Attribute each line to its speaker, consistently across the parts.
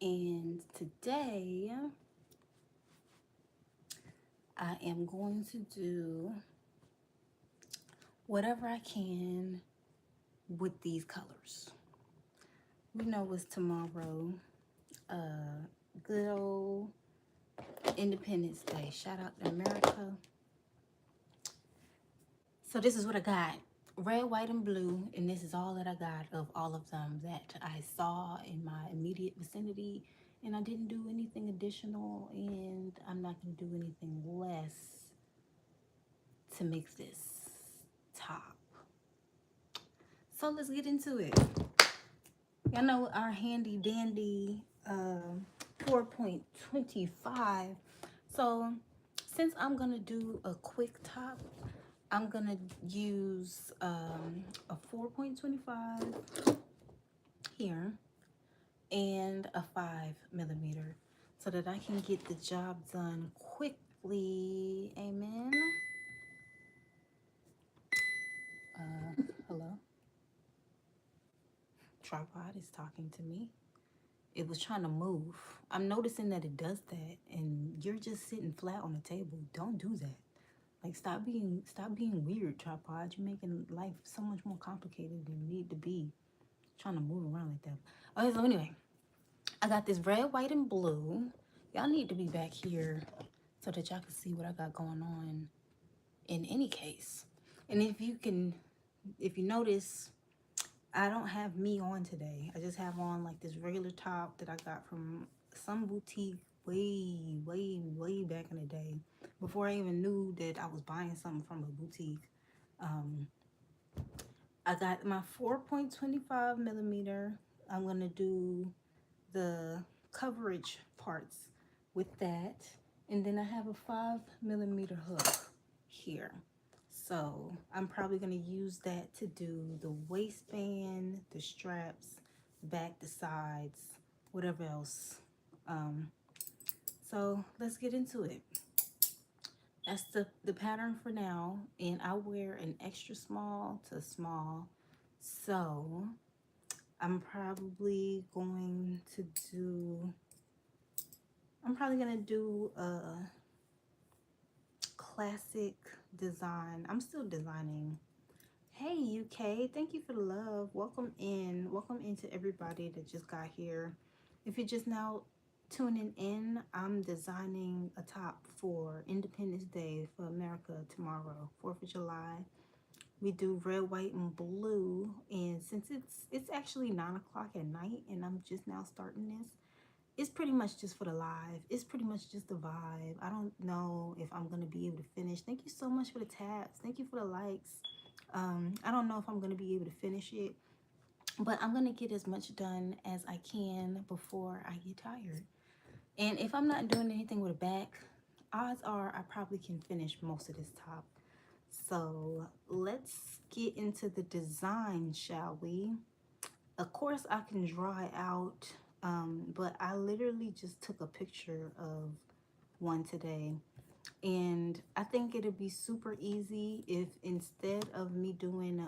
Speaker 1: And today I am going to do whatever I can with these colors. We know it's tomorrow, good old Independence Day. Shout out to America. So this is what I got. Red, white, and blue, and this is all that I got of all of them that I saw in my immediate vicinity, and I didn't do anything additional, and I'm not going to do anything less to make this top. So let's get into it. Y'all know our handy dandy 4.25. So since I'm gonna do a quick top, I'm gonna use a 4.25 here and a 5mm so that I can get the job done quickly. Amen. Hello? Tripod is talking to me. It was trying to move. I'm noticing that it does that, and you're just sitting flat on the table. Don't do that. Like, stop being weird, tripod. You're making life so much more complicated than it need to be. Trying to move around like that. Okay, so anyway, I got this red, white, and blue. Y'all need to be back here so that y'all can see what I got going on in any case. And if you notice, I don't have me on today. I just have on like this regular top that I got from some boutique way back in the day, before I even knew that I was buying something from a boutique. I got my 4.25mm. I'm gonna do the coverage parts with that, and then I have a 5mm hook here. So I'm probably going to use that to do the waistband, the straps, back, the sides, whatever else. So let's get into it. That's the pattern for now, and I wear an extra small to small. So I'm probably going to do a classic design. I'm still designing. Hey UK, thank you for the love. Welcome in. Welcome into everybody that just got here. If you're just now tuning in, I'm designing a top for Independence Day for America tomorrow, 4th of July. We do red, white, and blue, and since it's actually 9 o'clock at night and I'm just now starting this, it's pretty much just for the live. It's pretty much just the vibe. I don't know if I'm gonna be able to finish. Thank you so much for the taps. Thank you for the likes. I don't know if I'm gonna be able to finish it, but I'm gonna get as much done as I can before I get tired. And if I'm not doing anything with a back, odds are I probably can finish most of this top. So let's get into the design, shall we? Of course I can draw it out, but I literally just took a picture of one today, and I think it'd be super easy if instead of me doing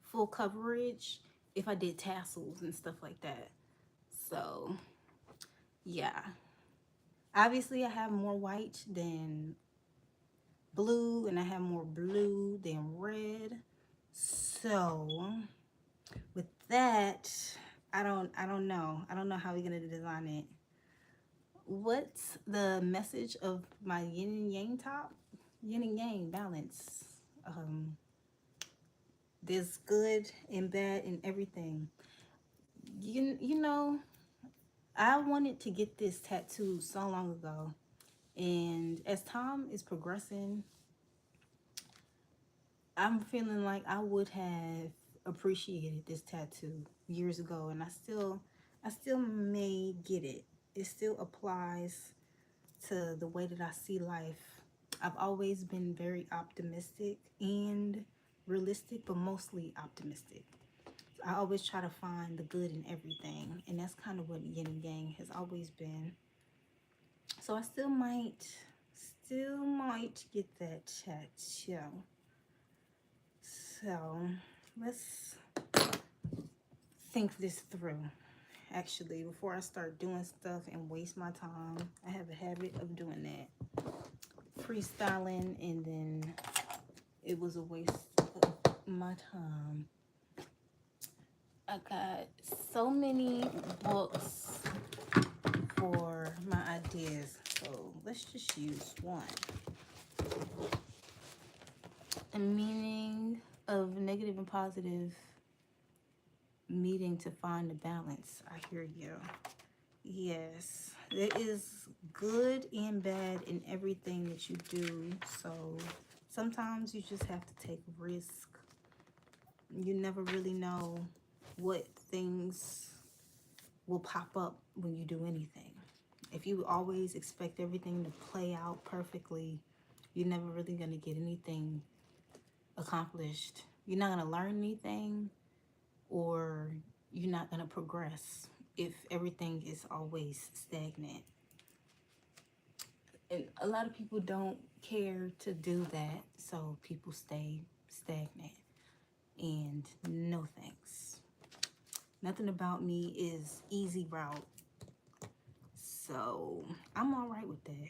Speaker 1: full coverage, if I did tassels and stuff like that. So yeah, obviously I have more white than blue, and I have more blue than red. So with that, I don't know how we're gonna design it. What's the message of my yin and yang top? Yin and yang balance. There's good and bad in everything. You know, I wanted to get this tattoo so long ago, and as time is progressing, I'm feeling like I would have appreciated this tattoo years ago, and I still may get it. It still applies to the way that I see life. I've always been very optimistic and realistic, but mostly optimistic. I always try to find the good in everything, and that's kind of what yin and yang has always been. So I still might get that tattoo. So let's think this through. actually, before I start doing stuff and waste my time. I have a habit of doing that. Freestyling, and then it was a waste of my time. I got so many books for my ideas, so let's just use one. The meaning of negative and positive, meeting to find the balance. I hear you. Yes, there is good and bad in everything that you do. So sometimes you just have to take risk. You never really know what things will pop up when you do anything. If you always expect everything to play out perfectly, you're never really going to get anything accomplished. You're not going to learn anything, or you're not going to progress if everything is always stagnant. And a lot of people don't care to do that, so people stay stagnant. And no thanks. Nothing about me is easy route. So I'm all right with that.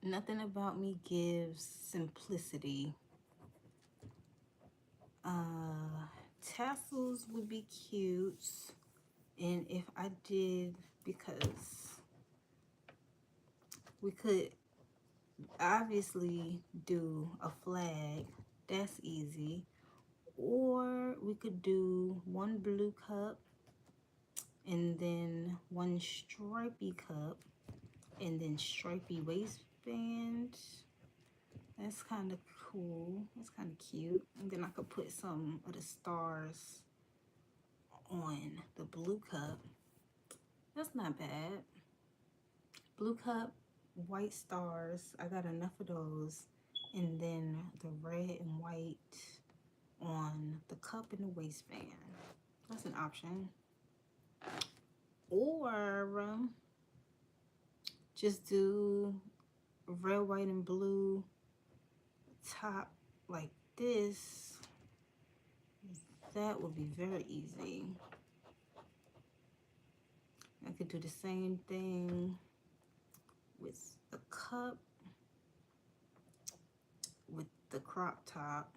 Speaker 1: Nothing about me gives simplicity. Tassels would be cute. And if I did, because we could obviously do a flag, that's easy. Or we could do one blue cup and then one stripy cup and then stripy waistband. That's kind of cool. That's kind of cute. And then I could put some of the stars on the blue cup. That's not bad. Blue cup, white stars. I got enough of those. And then the red and white on the cup and the waistband. That's an option. Or just do red, white, and blue top like this. That would be very easy. I could do the same thing with the cup, with the crop top,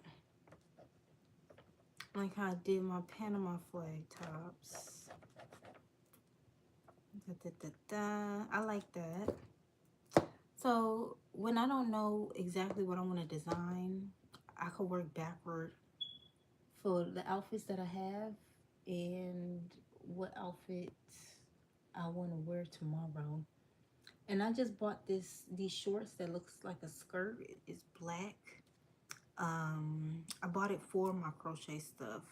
Speaker 1: like how I did my Panama flag tops. I like that. So when I don't know exactly what I want to design, I could work backward for the outfits that I have and what outfits I want to wear tomorrow. And I just bought these shorts that looks like a skirt. It's black. I bought it for my crochet stuff,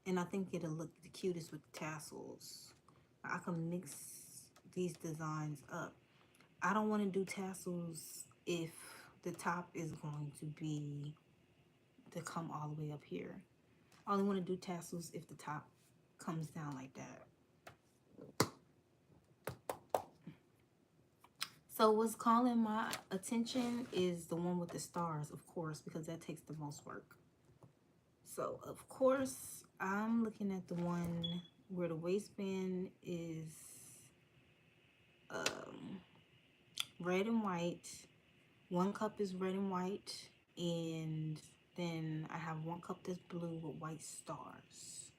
Speaker 1: and I think it'll look the cutest with the tassels. I can mix these designs up. I don't want to do tassels if the top is going to come all the way up here. I only want to do tassels if the top comes down like that. So what's calling my attention is the one with the stars, of course, because that takes the most work. So of course, I'm looking at the one where the waistband is red and white. One cup is red and white, and then I have one cup that's blue with white stars.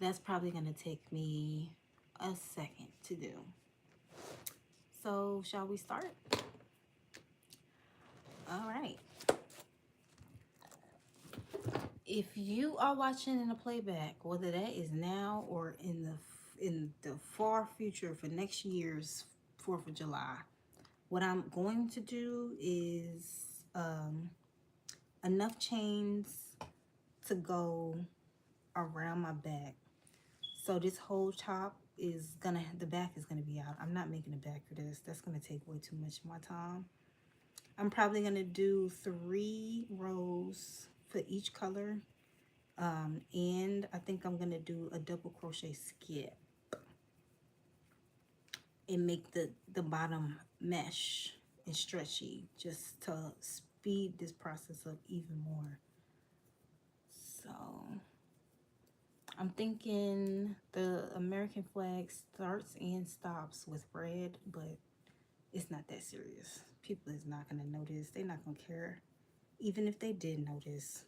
Speaker 1: That's probably gonna take me a second to do. So shall we start? All right. If you are watching in a playback, whether that is now or in the far future for next year's 4th of July, what I'm going to do is enough chains to go around my back. So this whole top is gonna, the back is gonna be out. I'm not making a back for this. That's gonna take way too much of my time. I'm probably gonna do 3 rows for each color. And I think I'm gonna do a double crochet skip and make the bottom mesh and stretchy, just to speed this process up even more. So So I'm thinking the American flag starts and stops with red, but it's not that serious. People is not going to notice. They're not going to care, even if they did notice.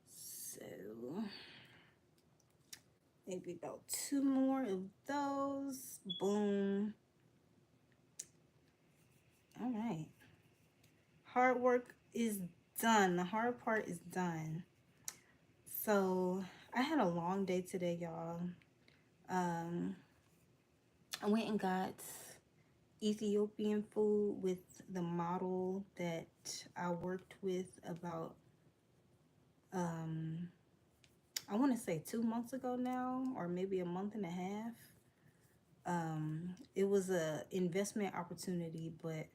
Speaker 1: So maybe about 2 more of those. Boom. All right. Hard work is done. The hard part is done. So I had a long day today, y'all. I went and got Ethiopian food with the model that I worked with about I want to say 2 months ago now, or maybe a month and a half. It was a investment opportunity, but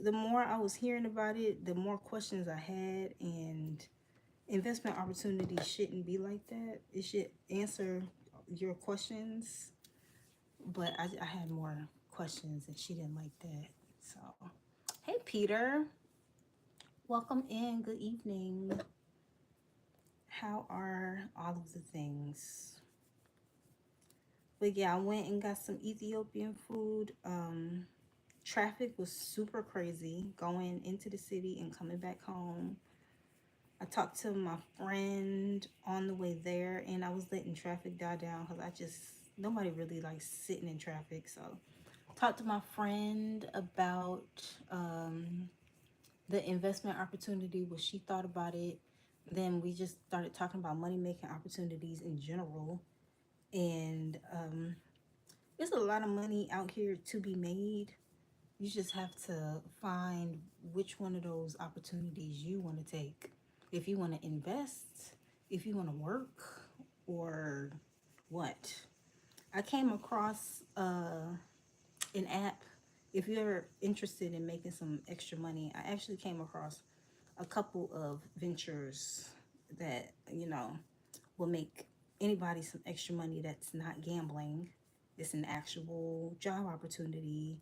Speaker 1: the more I was hearing about it, the more questions I had. And investment opportunities shouldn't be like that. It should answer your questions, but I had more questions and she didn't like that. So hey Peter, welcome in. Good evening. How are all of the things? But yeah, I went and got some Ethiopian food. Traffic was super crazy going into the city and coming back home. I talked to my friend on the way there, and I was letting traffic die down because nobody really likes sitting in traffic. So talked to my friend about the investment opportunity, what she thought about it. Then we just started talking about money making opportunities in general. And there's a lot of money out here to be made. You just have to find which one of those opportunities you want to take. If you want to invest, if you want to work, or what. I came across an app. If you're interested in making some extra money, I actually came across a couple of ventures that, will make anybody some extra money that's not gambling. It's an actual job opportunity,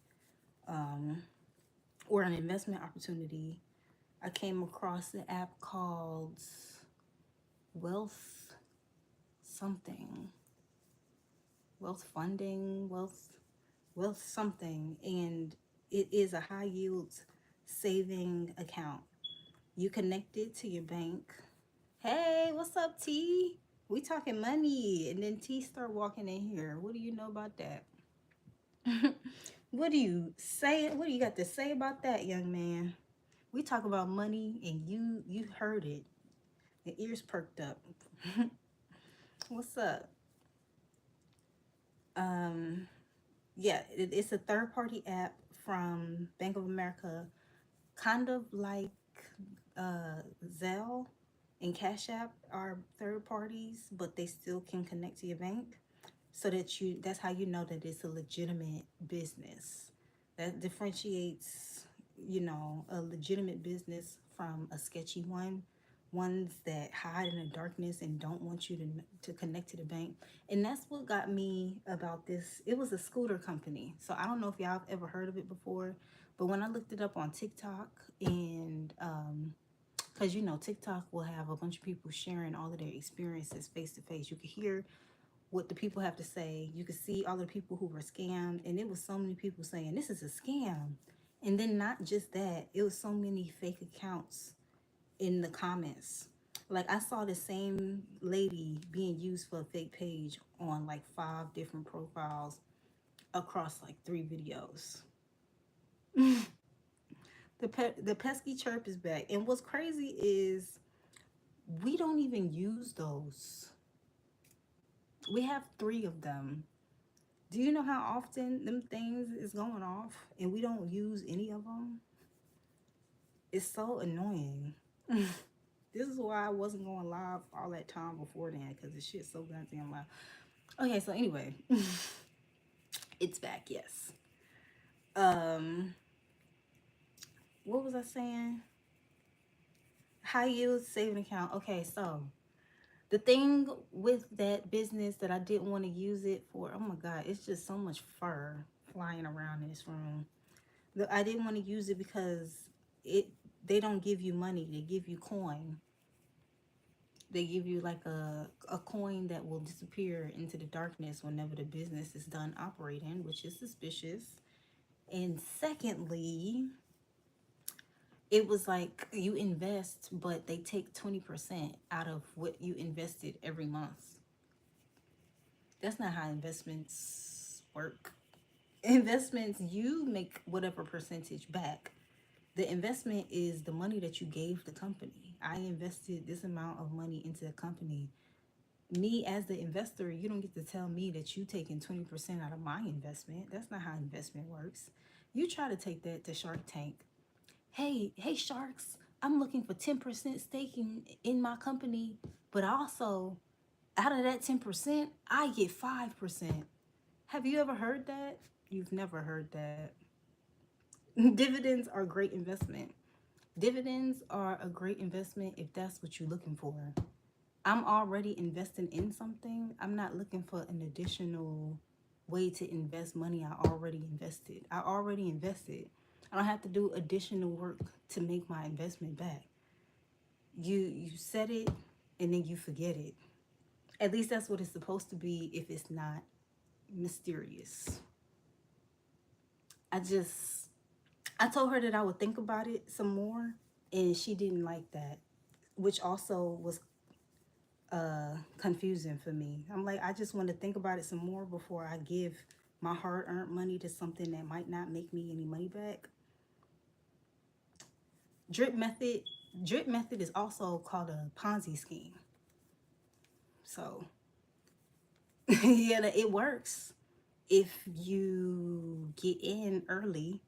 Speaker 1: or an investment opportunity. I came across the app called Wealth something, Wealth Funding, Wealth something, and it is a high yield saving account. You connect it to your bank. Hey, what's up, T? We talking money, and then T start walking in here. What do you know about that? What do you say? What do you got to say about that, young man? We talk about money, and you heard it. Your ears perked up. What's up? Yeah, it's a third-party app from Bank of America, kind of like Zelle and Cash App are third parties, but they still can connect to your bank, so that's how you know that it's a legitimate business. That differentiates, a legitimate business from a sketchy one. Ones that hide in the darkness and don't want you to connect to the bank. And that's what got me about this. It was a scooter company. So I don't know if y'all have ever heard of it before, but when I looked it up on TikTok, and because TikTok will have a bunch of people sharing all of their experiences face to face. You could hear what the people have to say. You could see all the people who were scammed, and it was so many people saying this is a scam. And then not just that, it was so many fake accounts in the comments. Like I saw the same lady being used for a fake page on like 5 different profiles across like 3 videos. The pesky chirp is back. And what's crazy is we don't even use those. We have 3 of them. Do you know how often them things is going off and we don't use any of them? It's so annoying. This is why I wasn't going live all that time before then, because the shit's so goddamn loud. Okay, so anyway, it's back, yes. What was I saying? High yield saving account. Okay, so the thing with that business that I didn't want to use it for, oh my God, it's just so much fur flying around in this room. I didn't want to use it because they don't give you money, they give you coin. They give you like a coin that will disappear into the darkness whenever the business is done operating, which is suspicious. And secondly, it was like you invest, but they take 20% out of what you invested every month. That's not how investments work. Investments, you make whatever percentage back. The investment is the money that you gave the company. I invested this amount of money into the company. Me as the investor, you don't get to tell me that you taking 20% out of my investment. That's not how investment works. You try to take that to Shark Tank. Hey sharks, I'm looking for 10% stake in my company, but also out of that 10%, I get 5%. Have you ever heard that? You've never heard that. Dividends are a great investment. Dividends are a great investment if that's what you're looking for. I'm already investing in something. I'm not looking for an additional way to invest money I already invested. I already invested. I don't have to do additional work to make my investment back. You set it and then you forget it. At least that's what it's supposed to be if it's not mysterious. I just I told her that I would think about it some more and she didn't like that, which also was confusing for me. I'm like, I just want to think about it some more before I give my hard-earned money to something that might not make me any money back. Drip method, drip method is also called a Ponzi scheme. So, yeah, it works if you get in early,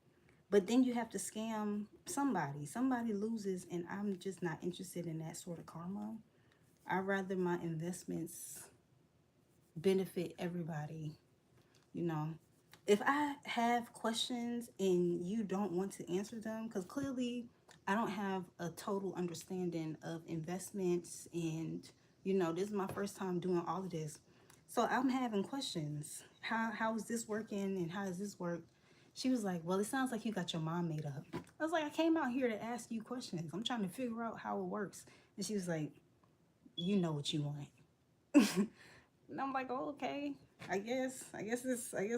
Speaker 1: but then you have to scam somebody. Somebody loses, and I'm just not interested in that sort of karma. I'd rather my investments benefit everybody, you know. If I have questions and you don't want to answer them, because clearly I don't have a total understanding of investments, and this is my first time doing all of this. So I'm having questions. How is this working and how does this work? She was like, well, it sounds like you got your mind made up. I was like, I came out here to ask you questions. I'm trying to figure out how it works. And she was like, you know what you want. And I'm like, oh, okay. I guess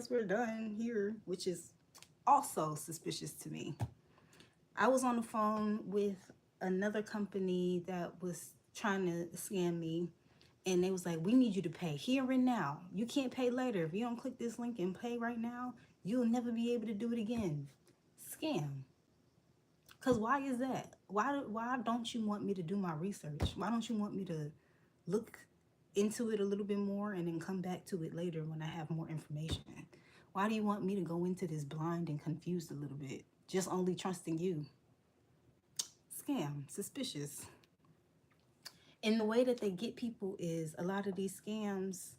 Speaker 1: we're done here, which is also suspicious to me. I was on the phone with another company that was trying to scam me, and they was like, we need you to pay here and now. You can't pay later. If you don't click this link and pay right now, you'll never be able to do it again. Scam. Because why is that? Why don't you want me to do my research? Why don't you want me to look into it a little bit more and then come back to it later when I have more information? Why do you want me to go into this blind and confused a little bit, just only trusting you? Scam, suspicious. And the way that they get people is a lot of these scams,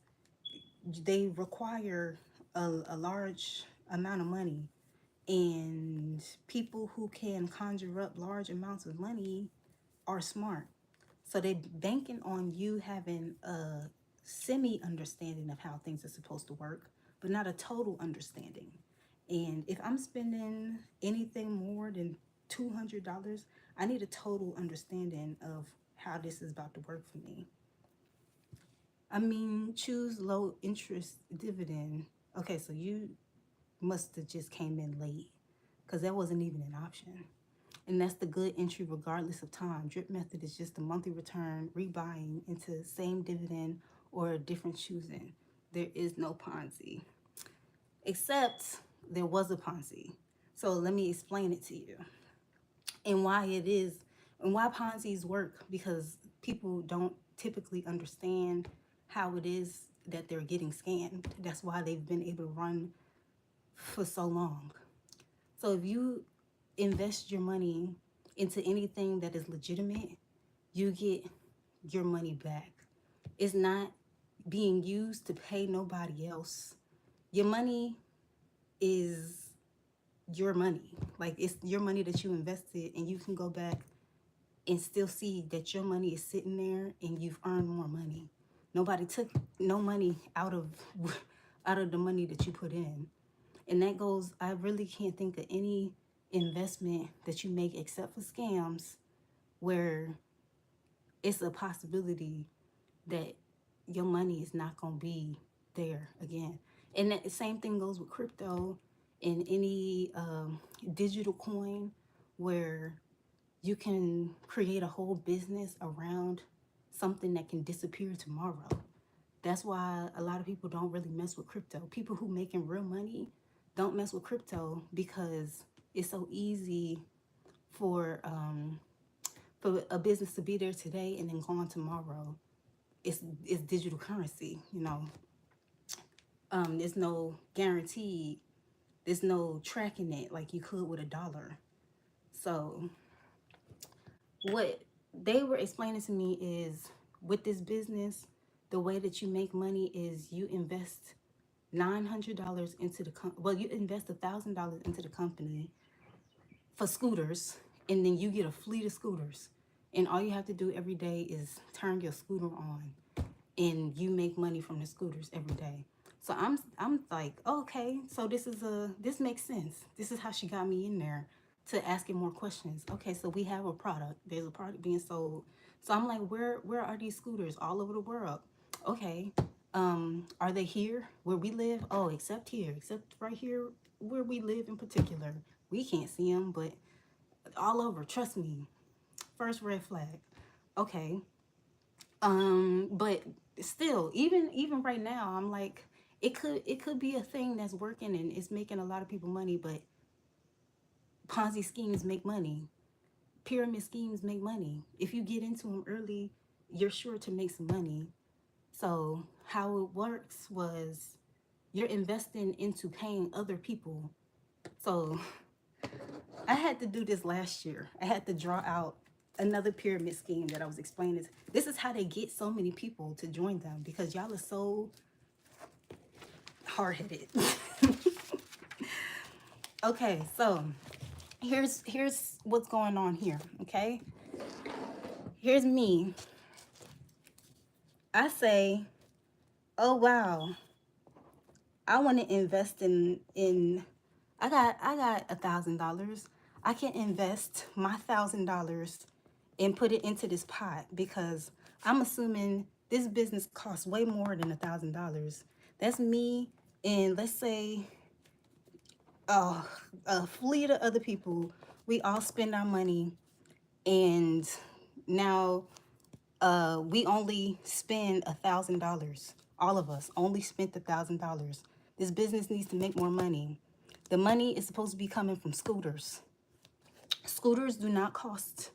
Speaker 1: they require a large amount of money. And people who can conjure up large amounts of money are smart. So they banking on you having a semi understanding of how things are supposed to work, but not a total understanding. And if I'm spending anything more than $200, I need a total understanding of how this is about to work for me. I mean, choose low interest dividend. Okay, so you must have just came in late because that wasn't even an option. And that's the good entry regardless of time. Drip method is just a monthly return, rebuying into same dividend or a different choosing. There is no Ponzi. Except there was a Ponzi. So let me explain it to you. And why it is, and why Ponzi's work, because people don't typically understand how it is that they're getting scammed. That's why they've been able to run for so long. So if you invest your money into anything that is legitimate, you get your money back. It's not being used to pay nobody else. Your money is your money. Like, it's your money that you invested, and you can go back and still see that your money is sitting there and you've earned more money. Nobody took no money out of the money that you put in. And that goes, I really can't think of any investment that you make except for scams where it's a possibility that your money is not going to be there again. And the same thing goes with crypto and any digital coin where you can create a whole business around something that can disappear tomorrow. That's why a lot of people don't really mess with crypto. People who making real money don't mess with crypto because it's so easy for a business to be there today and then gone tomorrow. It's digital currency, you know. There's no guarantee. There's no tracking it like you could with a dollar. So what they were explaining to me is with this business, the way that you make money is you invest $900 into the you invest $1,000 into the company for scooters, and then you get a fleet of scooters, and all you have to do every day is turn your scooter on, and you make money from the scooters every day. So I'm like, okay, so this makes sense. This is how she got me in there to asking more questions. Okay, so we have a product. There's a product being sold. So I'm like, where are these scooters? All over the world. Okay. Are they here where we live? Oh, except here, except right here where we live in particular. We can't see them, but all over. Trust me. First red flag. Okay. But still, even right now, I'm like, it could be a thing that's working and it's making a lot of people money, but Ponzi schemes make money. Pyramid schemes make money. If you get into them early, you're sure to make some money. So how it works was you're investing into paying other people. So I had to do this last year. I had to draw out another pyramid scheme that I was explaining. This is how they get so many people to join them because y'all are so hard-headed. Okay, so here's what's going on here, okay? Here's me. I say, oh wow, I want to invest in I got $1,000. I can invest my $1,000 and put it into this pot because I'm assuming this business costs way more than $1,000. That's me and let's say a fleet of other people. We all spend our money, and now we only spend $1,000. All of us only spent $1,000. This business needs to make more money. The money is supposed to be coming from scooters. Scooters do not cost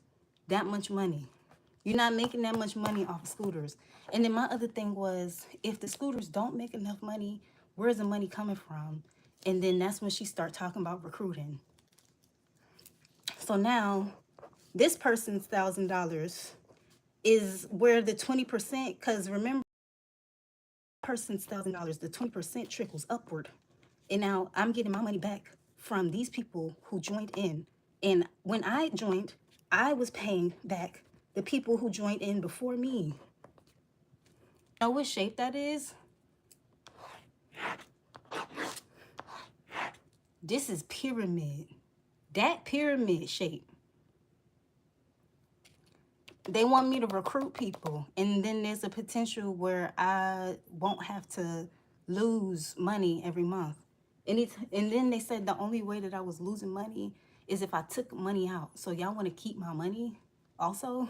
Speaker 1: that much money. You're not making that much money off of scooters. And then my other thing was, if the scooters don't make enough money, where's the money coming from? And then that's when she started talking about recruiting. So now this person's $1,000 is where the 20%, because remember, person's $1,000, the 20% trickles upward. And now I'm getting my money back from these people who joined in. And when I joined, I was paying back the people who joined in before me. Know what shape that is? This is pyramid. That pyramid shape. They want me to recruit people, and then there's a potential where I won't have to lose money every month. And then they said the only way that I was losing money is if I took money out. So y'all want to keep my money also?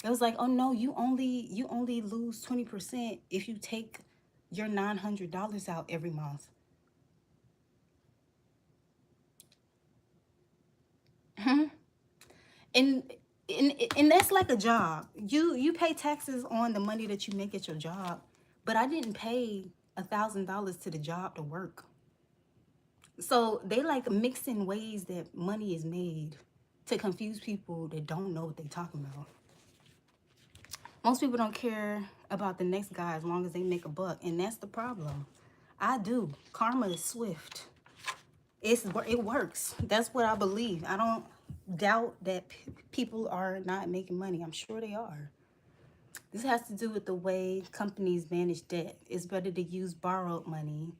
Speaker 1: It was like, oh no, you only lose 20% if you take your $900 out every month. And and that's like a job. You pay taxes on the money that you make at your job, but I didn't pay $1,000 to the job to work. So they like mixing ways that money is made to confuse people that don't know what they're talking about. Most people don't care about the next guy as long as they make a buck, and that's the problem. I do. Karma is swift. It works. That's what I believe. I don't doubt that people are not making money. I'm sure they are. This has to do with the way companies manage debt. It's better to use borrowed money.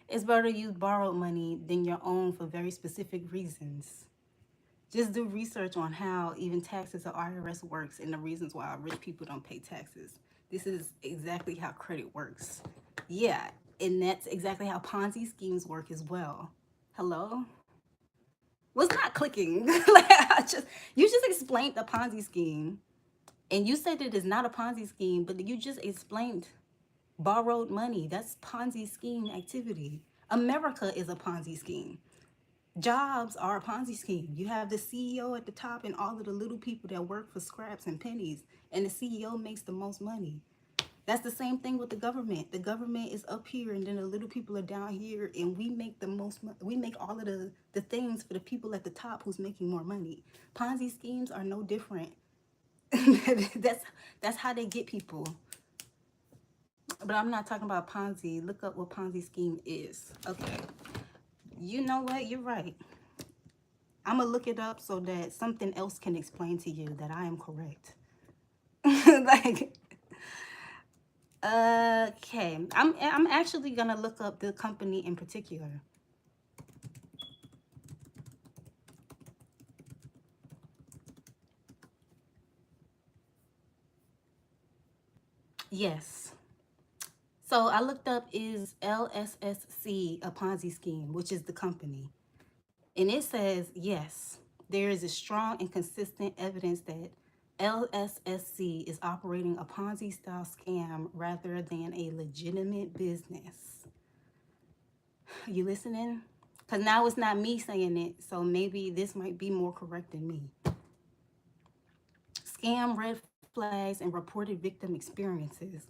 Speaker 1: It's better to use borrowed money than your own for very specific reasons. Just do research on how even taxes or IRS works and the reasons why rich people don't pay taxes. This is exactly how credit works. Yeah, and that's exactly how Ponzi schemes work as well. Hello? What's not clicking? You just explained the Ponzi scheme, and you said it is not a Ponzi scheme, but you just explained borrowed money. That's Ponzi scheme activity. America is a Ponzi scheme. Jobs are a Ponzi scheme. You have the CEO at the top and all of the little people that work for scraps and pennies, and the CEO makes the most money. That's the same thing with the government. The government is up here, and then the little people are down here, and we make the most. We make all of the things for the people at the top who's making more money. Ponzi schemes are no different. that's that's how they get people. But I'm not talking about Ponzi. Look up what Ponzi scheme is. Okay. You know what? You're right. I'm gonna look it up so that something else can explain to you that I am correct. Like, okay, I'm actually gonna look up the company in particular. Yes. So I looked up, is LSSC a Ponzi scheme, which is the company. And it says, yes, there is a strong and consistent evidence that LSSC is operating a Ponzi style scam rather than a legitimate business. You listening? Because now it's not me saying it, so maybe this might be more correct than me. Scam red flags and reported victim experiences.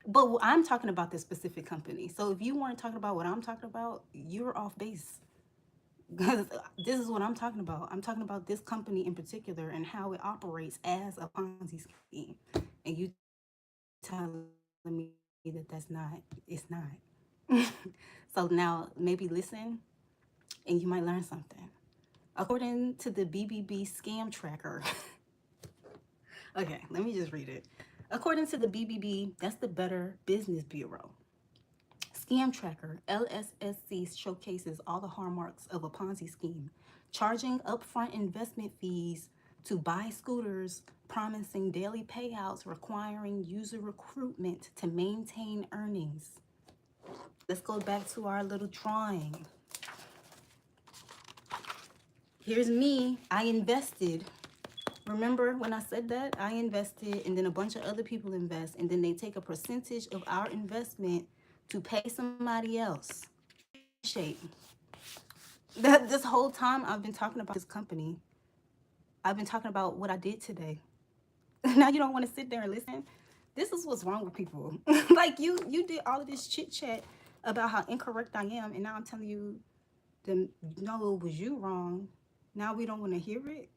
Speaker 1: But I'm talking about this specific company. So if you weren't talking about what I'm talking about, you're off base. Because this is what I'm talking about. I'm talking about this company in particular and how it operates as a Ponzi scheme. And you telling me that that's not, it's not. So now maybe listen and you might learn something. According to the BBB scam tracker, okay, let me just read it. According to the BBB, that's the Better Business Bureau. Scam Tracker, LSSC showcases all the hallmarks of a Ponzi scheme, charging upfront investment fees to buy scooters, promising daily payouts, requiring user recruitment to maintain earnings. Let's go back to our little drawing. Here's me. I invested. Remember when I said that? I invested, and then a bunch of other people invest, and then they take a percentage of our investment to pay somebody else. Shape. That this whole time I've been talking about this company. I've been talking about what I did today. Now you don't want to sit there and listen. This is what's wrong with people. Like you did all of this chit chat about how incorrect I am, and now I'm telling you, the no, it was you wrong. Now we don't want to hear it.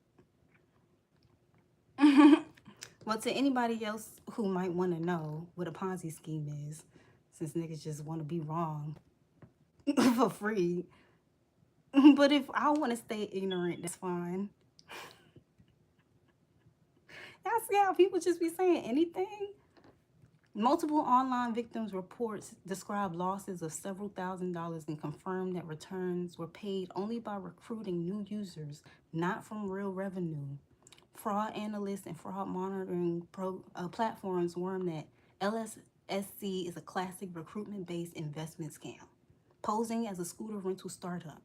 Speaker 1: Well, to anybody else who might want to know what a Ponzi scheme is, since niggas just want to be wrong for free. But if I want to stay ignorant, that's fine. Y'all see how people just be saying anything? Multiple online victims reports describe losses of several $1,000s and confirm that returns were paid only by recruiting new users, not from real revenue. Fraud analysts and fraud monitoring platforms warn that LSSC is a classic recruitment-based investment scam, posing as a scooter rental startup.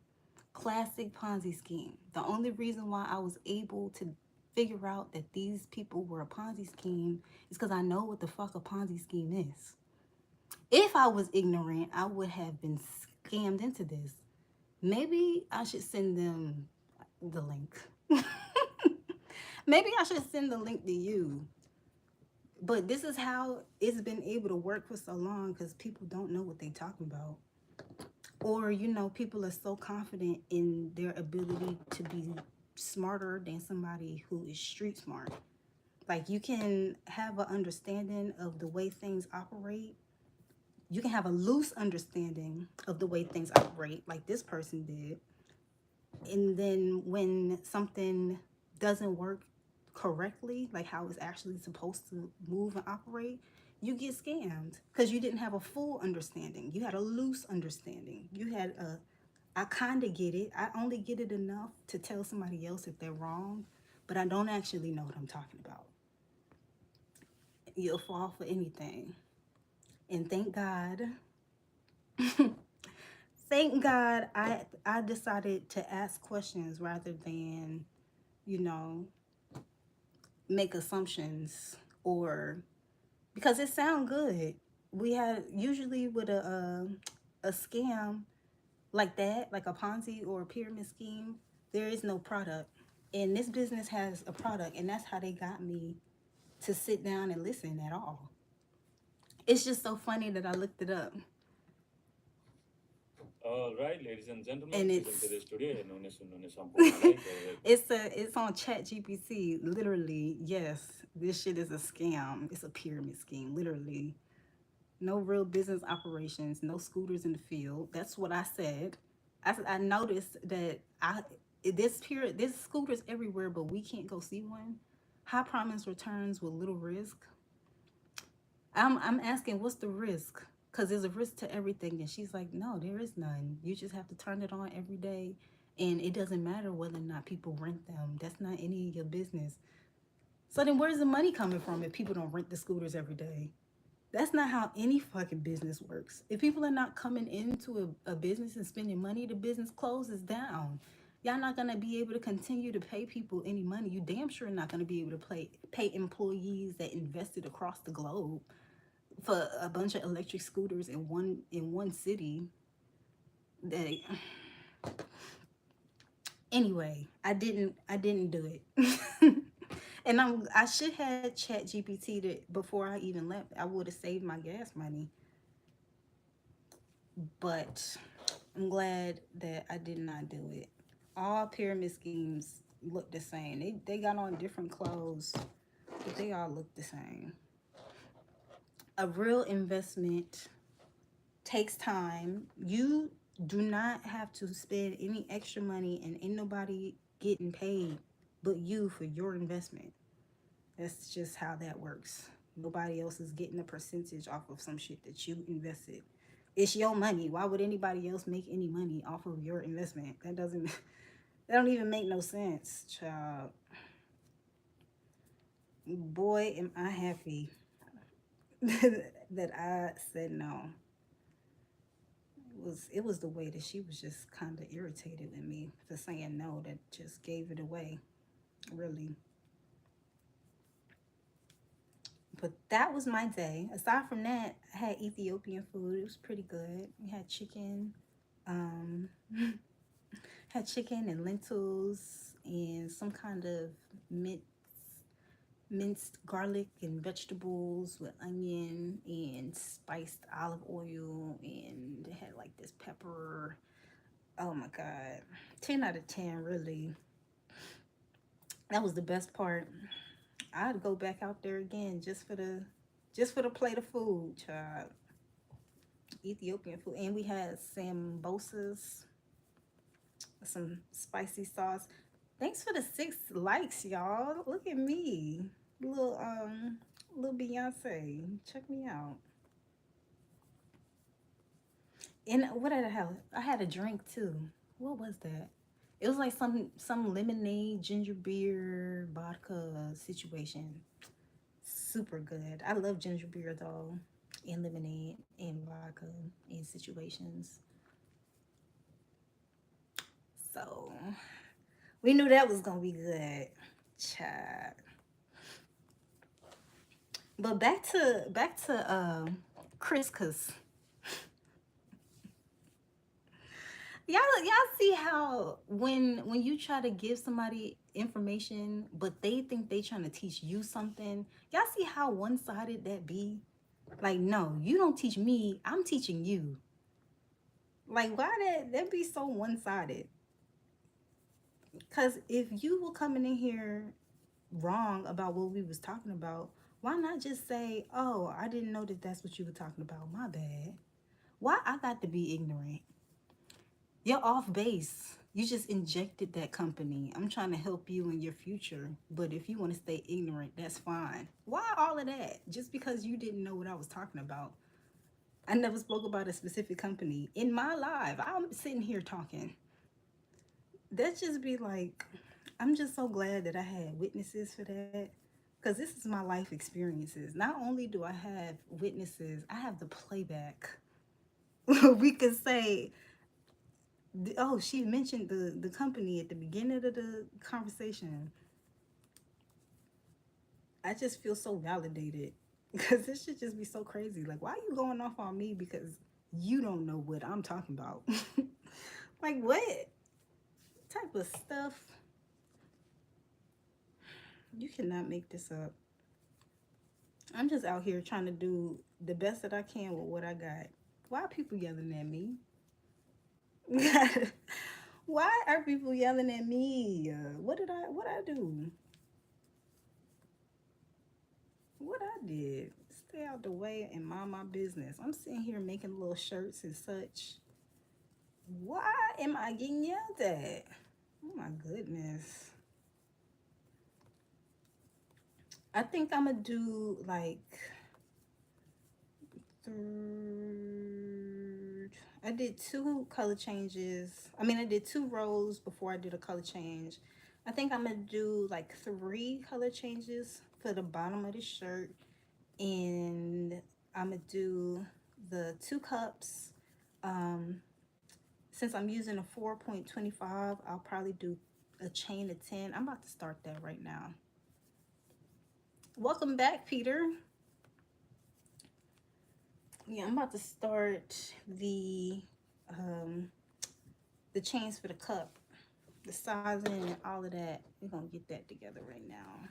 Speaker 1: Classic Ponzi scheme. The only reason why I was able to figure out that these people were a Ponzi scheme is because I know what the fuck a Ponzi scheme is. If I was ignorant, I would have been scammed into this. Maybe I should send them the link. Maybe I should send the link to you. But this is how it's been able to work for so long, because people don't know what they're talking about. Or, people are so confident in their ability to be smarter than somebody who is street smart. Like, you can have an understanding of the way things operate. You can have a loose understanding of the way things operate, like this person did. And then when something doesn't work correctly, like how it's actually supposed to move and operate, you get scammed because you didn't have a full understanding. You had a loose understanding. You had a, I kind of get it. I only get it enough to tell somebody else if they're wrong, but I don't actually know what I'm talking about. You'll fall for anything. And thank God, thank God I decided to ask questions rather than, you know, make assumptions or because it sound good. We had usually with a scam like that, like a Ponzi or a pyramid scheme, there is no product. And this business has a product, and that's how they got me to sit down and listen at all. It's just so funny that I looked it up.
Speaker 2: All right, ladies and
Speaker 1: And
Speaker 2: gentlemen,
Speaker 1: it's
Speaker 2: presente studio sampunalay.
Speaker 1: it's on Chat GPT. Literally, yes, this shit is a scam. It's a pyramid scheme. Literally, no real business operations, no scooters in the field. That's what I said. I noticed that there's scooters everywhere, but we can't go see one. High promise returns with little risk. I'm asking, what's the risk? Because there's a risk to everything. And she's like, no, there is none. You just have to turn it on every day. And it doesn't matter whether or not people rent them. That's not any of your business. So then where's the money coming from if people don't rent the scooters every day? That's not how any fucking business works. If people are not coming into a business and spending money, the business closes down. Y'all not gonna be able to continue to pay people any money. You damn sure not gonna be able to pay employees that invested across the globe for a bunch of electric scooters in one city. That anyway, I didn't do it. And I should have Chat GPT to before I even left. I would have saved my gas money. But I'm glad that I did not do it. All pyramid schemes look the same. They got on different clothes, but they all look the same. A real investment takes time. You do not have to spend any extra money and ain't nobody getting paid but you for your investment. That's just how that works. Nobody else is getting a percentage off of some shit that you invested. It's your money. Why would anybody else make any money off of your investment? That doesn't that don't even make no sense, child. Boy, am I happy that I said no. It was the way that she was just kind of irritated with me for saying no that just gave it away, really. But that was my day. Aside from that, I had Ethiopian food. It was pretty good. We had chicken, um, had chicken and lentils and some kind of minced garlic and vegetables with onion and spiced olive oil, and it had like this pepper. Oh my god, 10 out of 10, really. That was the best part. I'd go back out there again just for the plate of food, child. Ethiopian food, and we had sambosas, some spicy sauce. Thanks for the 6 likes, y'all. Look at me, little Beyonce. Check me out. And what did I have? I had a drink too. What was that? It was like some lemonade, ginger beer, vodka situation. Super good. I love ginger beer though, and lemonade and vodka in situations. So we knew that was gonna be good. Chat. But back to Chris, cause y'all see how when you try to give somebody information but they think they trying to teach you something, y'all see how one-sided that be. Like, no, you don't teach me, I'm teaching you. Like, why that be so one-sided? Because if you were coming in here wrong about what we was talking about, why not just say, oh, I didn't know that that's what you were talking about, my bad. Why I got to be ignorant? You're off base. You just injected that company. I'm trying to help you in your future. But if you want to stay ignorant, that's fine. Why all of that? Just because you didn't know what I was talking about. I never spoke about a specific company in my life. I'm sitting here talking. That just be like, I'm just so glad that I had witnesses for that. Because this is my life experiences. Not only do I have witnesses, I have the playback. We could say, oh, she mentioned the company at the beginning of the conversation. I just feel so validated because this should just be so crazy. Like, why are you going off on me because you don't know what I'm talking about? Like, what type of stuff? You cannot make this up. I'm just out here trying to do the best that I can with what I got. Why are people yelling at me? Why are people yelling at me? What I do? What I did? Stay out the way and mind my business. I'm sitting here making little shirts and such. Why am I getting yelled at? Oh my goodness. I think I'm gonna do like third. I did 2 color changes. I did 2 rows before I did a color change. I think I'm gonna do like 3 color changes for the bottom of the shirt, and I'm gonna do the 2 cups. Um, since I'm using a 4.25, I'll probably do a chain of 10. I'm about to start that right now. Welcome back, Peter. Yeah, I'm about to start um the chains for the cup, the sizing and all of that. We're gonna get that together right now.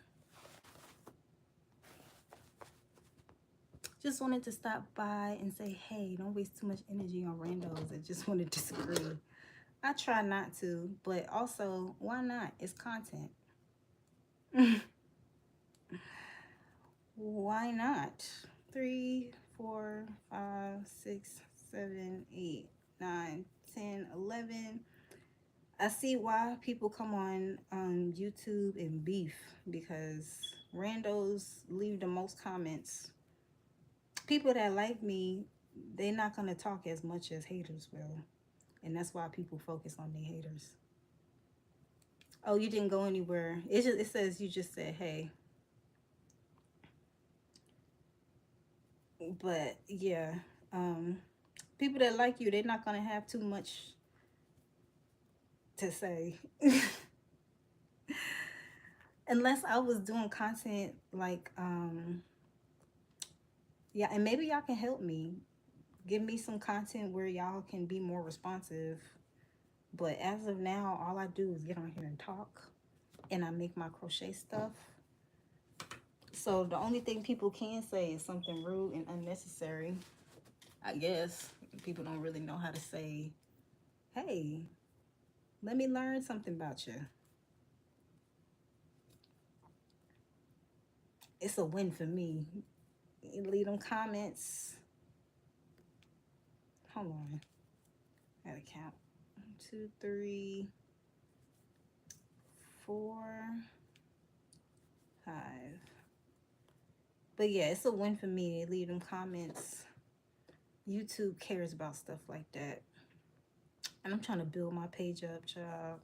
Speaker 1: Just wanted to stop by and say, hey, don't waste too much energy on randos that just want to disagree. I try not to, but also, why not? It's content. Why not? 3, 4, 5, 6, 7, 8, 9, 10, 11. I see why people come on YouTube and beef, because randos leave the most comments. People that like me, they're not going to talk as much as haters will. And that's why people focus on the haters. Oh, you didn't go anywhere. It says you just said, hey. But yeah, people that like you, they're not going to have too much to say. Unless I was doing content like, yeah, and maybe y'all can help me. Give me some content where y'all can be more responsive. But as of now, all I do is get on here and talk, and I make my crochet stuff. So the only thing people can say is something rude and unnecessary. I guess people don't really know how to say, hey, let me learn something about you. It's a win for me. You leave them comments. Hold on. I gotta count. 1, 2, 3, 4, 5. But yeah, it's a win for me. They leave them comments. YouTube cares about stuff like that. And I'm trying to build my page up, child.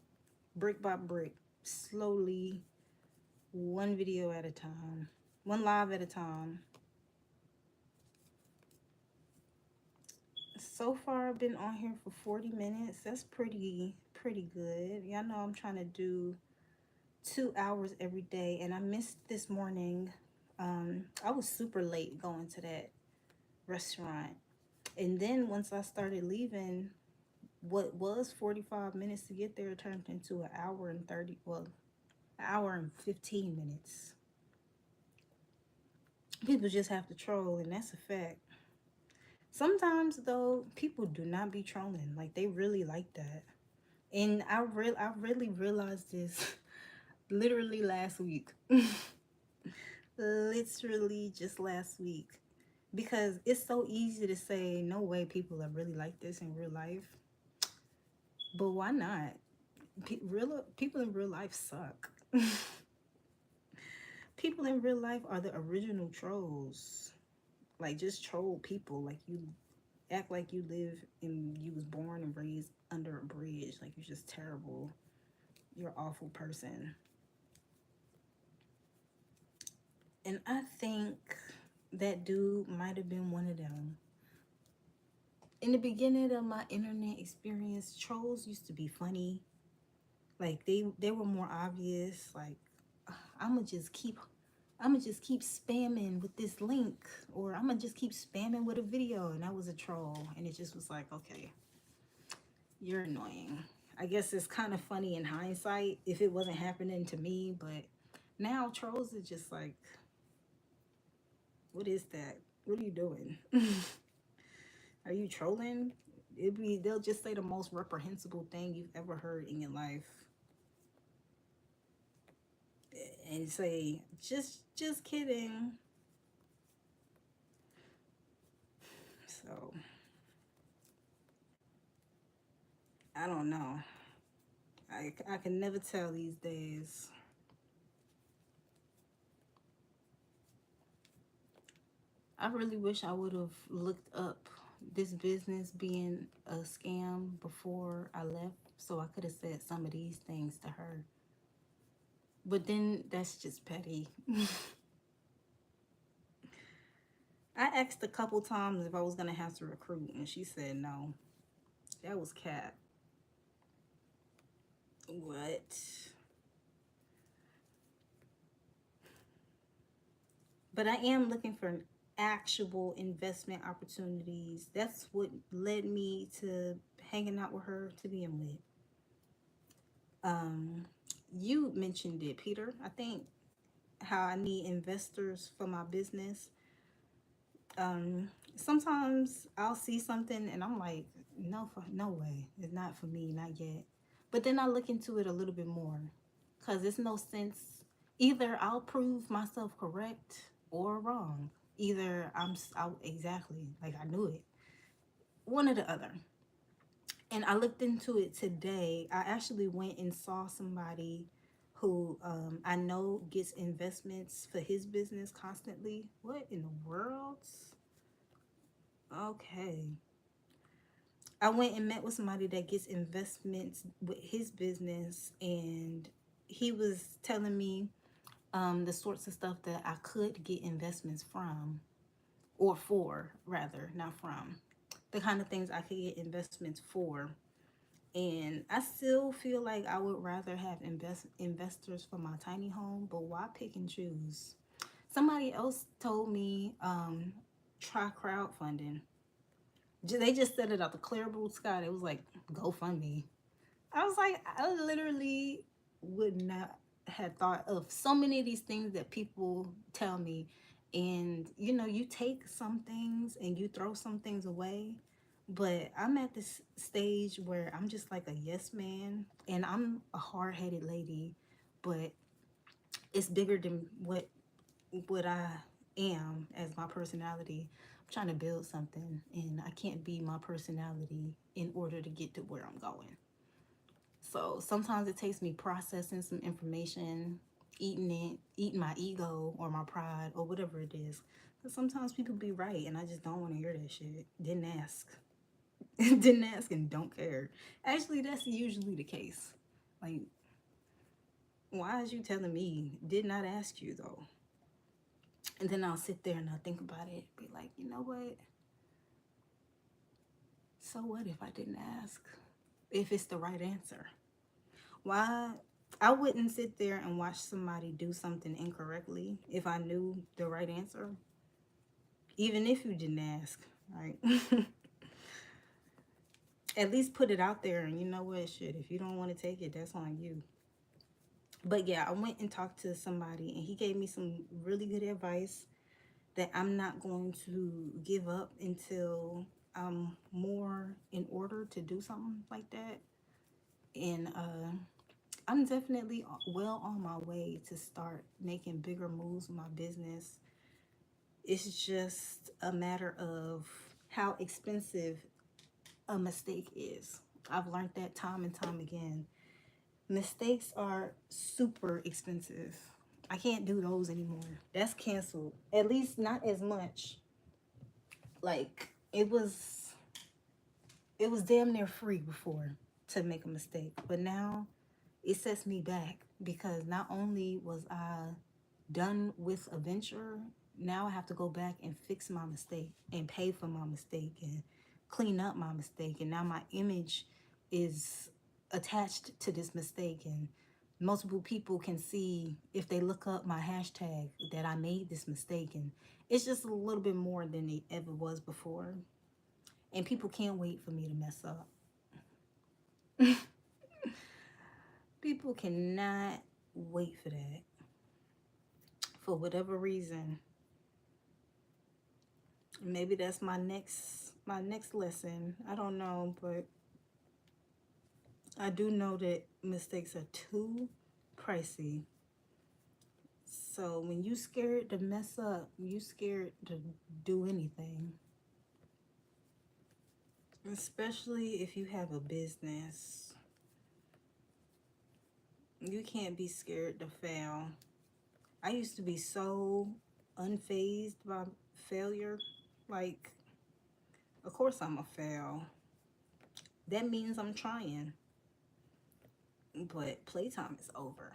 Speaker 1: Brick by brick. Slowly. One video at a time. One live at a time. So far, I've been on here for 40 minutes. That's pretty good. Y'all know I'm trying to do 2 hours every day. And I missed this morning. I was super late going to that restaurant. And then once I started leaving, what was 45 minutes to get there turned into an hour and 30, well, an hour and 15 minutes. People just have to troll, and that's a fact. Sometimes though, people do not be trolling. Like, they really like that. And I really realized this literally last week. Literally just last week. Because it's so easy to say, no way people are really like this in real life. But why not? Real people in real life suck. People in real life are the original trolls. Like just troll people. Like you act like you live and you was born and raised under a bridge. Like you're just terrible. You're an awful person. And I think that dude might have been one of them. In the beginning of my internet experience, trolls used to be funny. Like they were more obvious. Like I'ma just keep I'ma just keep spamming with this link, or I'ma just keep spamming with a video, and that was a troll. And it just was like, okay, you're annoying. I guess it's kind of funny in hindsight if it wasn't happening to me, but now trolls are just like, what is that? What are you doing? Are you trolling? They'll just say the most reprehensible thing you've ever heard in your life and say, just kidding. So I don't know. I can never tell these days. I really wish I would have looked up this business being a scam before I left so I could have said some of these things to her. But then that's just petty. I asked a couple times if I was going to have to recruit, and she said no. That was cat. What? But I am looking for actual investment opportunities. That's what led me to hanging out with her to begin with. Um, you mentioned it, Peter. I think how I need investors for my business. Sometimes I'll see something and I'm like, no, no way, it's not for me, not yet. But then I look into it a little bit more, because it's no sense. Either I'll prove myself correct or wrong. Either exactly like I knew it, one or the other. And I looked into it today. I actually went and saw somebody who I know gets investments for his business constantly. What in the world? Okay. I went and met with somebody that gets investments with his business, and he was telling me the sorts of stuff that I could get investments from, or for, rather, not from. The kind of things I could get investments for. And I still feel like I would rather have investors for my tiny home, but why pick and choose? Somebody else told me try crowdfunding. They just said it out the clear blue sky. It was like, GoFundMe. I was like, I literally would not have thought of so many of these things that people tell me. And, you take some things and you throw some things away. But I'm at this stage where I'm just like a yes man. And I'm a hard headed lady. But it's bigger than what I am as my personality. I'm trying to build something, and I can't be my personality in order to get to where I'm going. So sometimes it takes me processing some information, eating my ego or my pride or whatever it is. Because sometimes people be right, and I just don't want to hear that shit. Didn't ask. Didn't ask and don't care. Actually, that's usually the case. Like, why is you telling me? Did not ask you though. And then I'll sit there and I'll think about it, be like, you know what? So what if I didn't ask? If it's the right answer? Why? I wouldn't sit there and watch somebody do something incorrectly if I knew the right answer, even if you didn't ask, right? At least put it out there, and you know what? Shit, if you don't want to take it, that's on you. But yeah, I went and talked to somebody, and he gave me some really good advice that I'm not going to give up until I'm more in order to do something like that. And I'm definitely well on my way to start making bigger moves with my business. It's just a matter of how expensive a mistake is. I've learned that time and time again. Mistakes are super expensive. I can't do those anymore. That's canceled. At least not as much. Like it was damn near free before to make a mistake, but now it sets me back because not only was I done with a venture, now I have to go back and fix my mistake and pay for my mistake and clean up my mistake. And now my image is attached to this mistake, and multiple people can see if they look up my hashtag that I made this mistake. And it's just a little bit more than it ever was before. And people can't wait for me to mess up. People cannot wait for that for whatever reason. Maybe that's my next lesson. I don't know, but I do know that mistakes are too pricey. So when you scared to mess up, you scared to do anything. Especially if you have a business. You can't be scared to fail. I used to be so unfazed by failure. Like, of course I'm a fail. That means I'm trying. But playtime is over.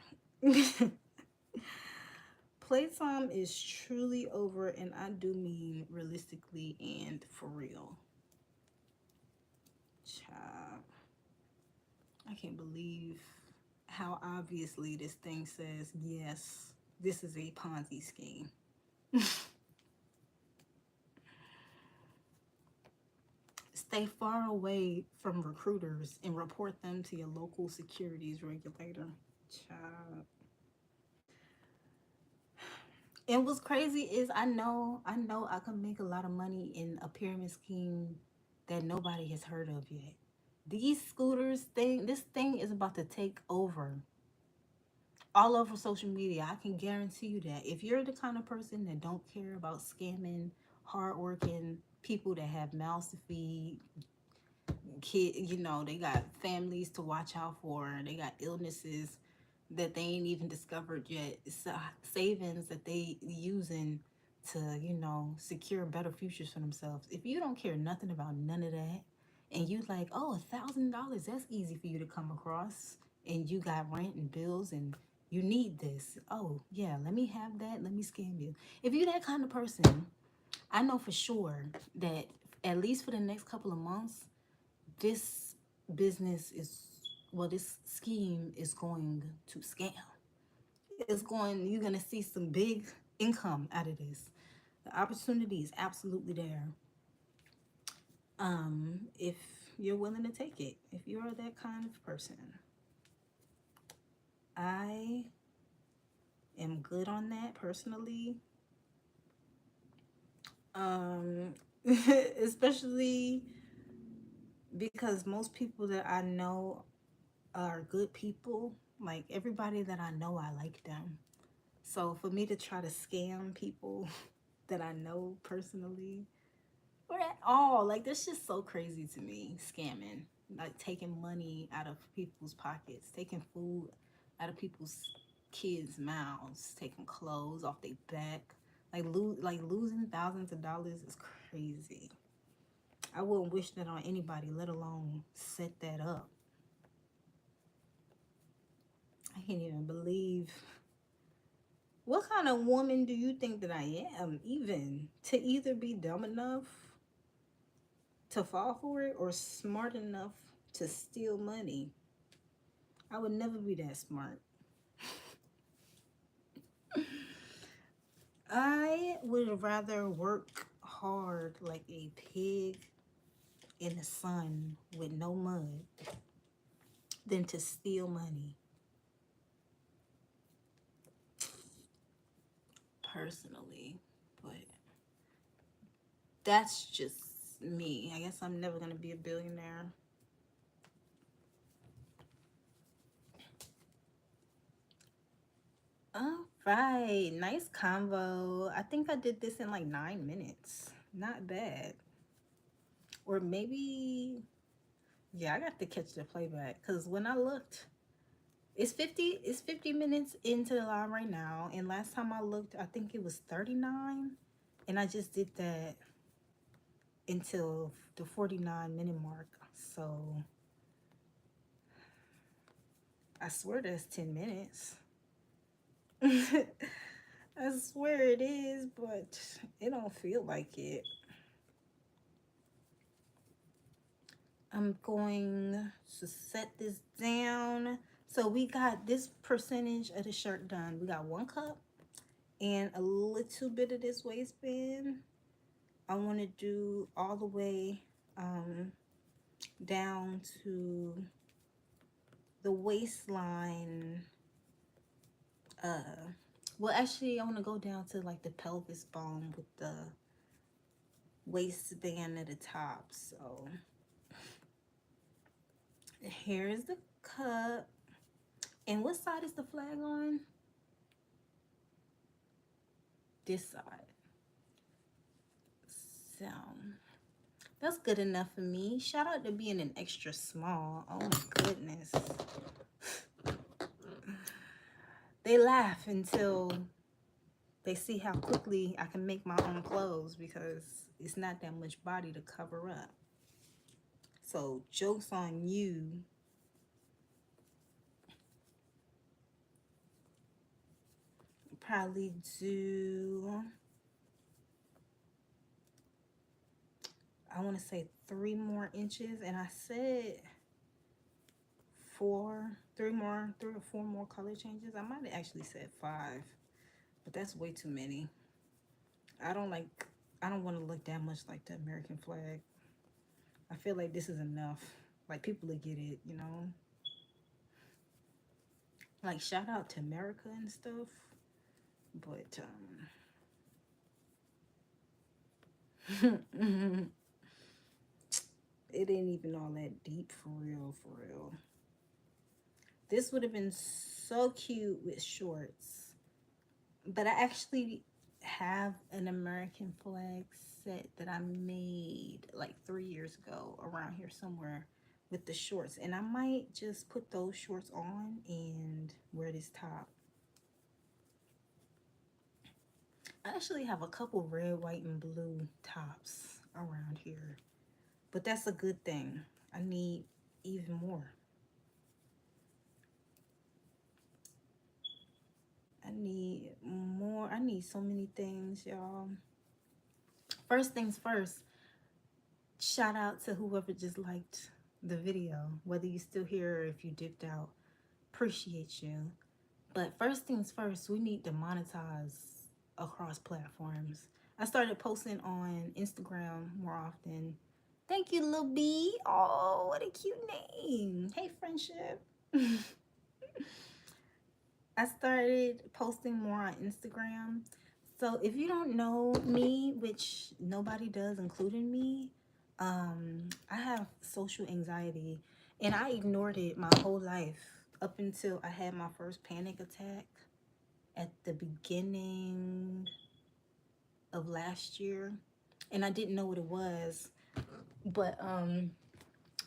Speaker 1: Playtime is truly over, and I do mean realistically and for real. Child, I can't believe how obviously this thing says, yes, this is a Ponzi scheme. Stay far away from recruiters and report them to your local securities regulator. Child. And what's crazy is I know I can make a lot of money in a pyramid scheme that nobody has heard of yet. These scooters this thing is about to take over all over social media. I can guarantee you that. If you're the kind of person that don't care about scamming hardworking people that have mouths to feed, they got families to watch out for, they got illnesses that they ain't even discovered yet, savings that they using to secure better futures for themselves. If you don't care nothing about none of that, and you like, oh, $1,000, that's easy for you to come across, and you got rent and bills and you need this, oh yeah, let me have that, let me scam you. If you're that kind of person, I know for sure that at least for the next couple of months, this business is, well, this scheme is going to scam. You're going to see some big income out of this. The opportunity is absolutely there. If you're willing to take it, if you're that kind of person, I am good on that personally. Especially because most people that I know are good people. Like everybody that I know, I like them. So for me to try to scam people that I know personally or at all, like that's just so crazy to me. Scamming, like taking money out of people's pockets, taking food out of people's kids' mouths, taking clothes off their back, like losing thousands of dollars is crazy. I wouldn't wish that on anybody, let alone set that up. I can't even believe. What kind of woman do you think that I am, even to either be dumb enough to fall for it or smart enough to steal money? I would never be that smart. I would rather work hard like a pig in the sun with no mud than to steal money. Personally, but that's just me. I guess I'm never gonna be a billionaire. All right, nice convo. I think I did this in like 9 minutes. Not bad. Or maybe Yeah, I got to catch the playback because when I looked, it's 50 minutes into the live right now, and last time I looked, I think it was 39, and I just did that until the 49-minute mark. So I swear that's 10 minutes. I swear it is, but it don't feel like it. I'm going to set this down. So we got this percentage of the shirt done. We got 1 cup and a little bit of this waistband. I want to do all the way down to the waistline. Well, actually, I want to go down to like the pelvis bone with the waistband at the top. So here's the cup. And what side is the flag on? This side. So that's good enough for me. Shout out to being an extra small. Oh my goodness. They laugh until they see how quickly I can make my own clothes because it's not that much body to cover up. So joke's on you. Probably do, I want to say 3 more inches, and I said 3 or 4 more color changes. I might have actually said 5, but that's way too many. I don't want to look that much like the American flag. I feel like this is enough. Like people will get it, you know. Like shout out to America and stuff, but it ain't even all that deep for real, for real. This would have been so cute with shorts. But I actually have an American flag set that I made like 3 years ago around here somewhere with the shorts. And I might just put those shorts on and wear this top. I actually have a couple red, white, and blue tops around here. But that's a good thing. I need even more. I need more. I need so many things, y'all. First things first, shout out to whoever just liked the video, whether you still here or if you dipped out. Appreciate you. But first things first, we need to monetize across platforms. I started posting on Instagram more often. Thank you, Lil B. Oh, what a cute name. Hey, friendship. I started posting more on Instagram. So if you don't know me, which nobody does, including me, I have social anxiety and I ignored it my whole life up until I had my first panic attack at the beginning of last year. And I didn't know what it was. But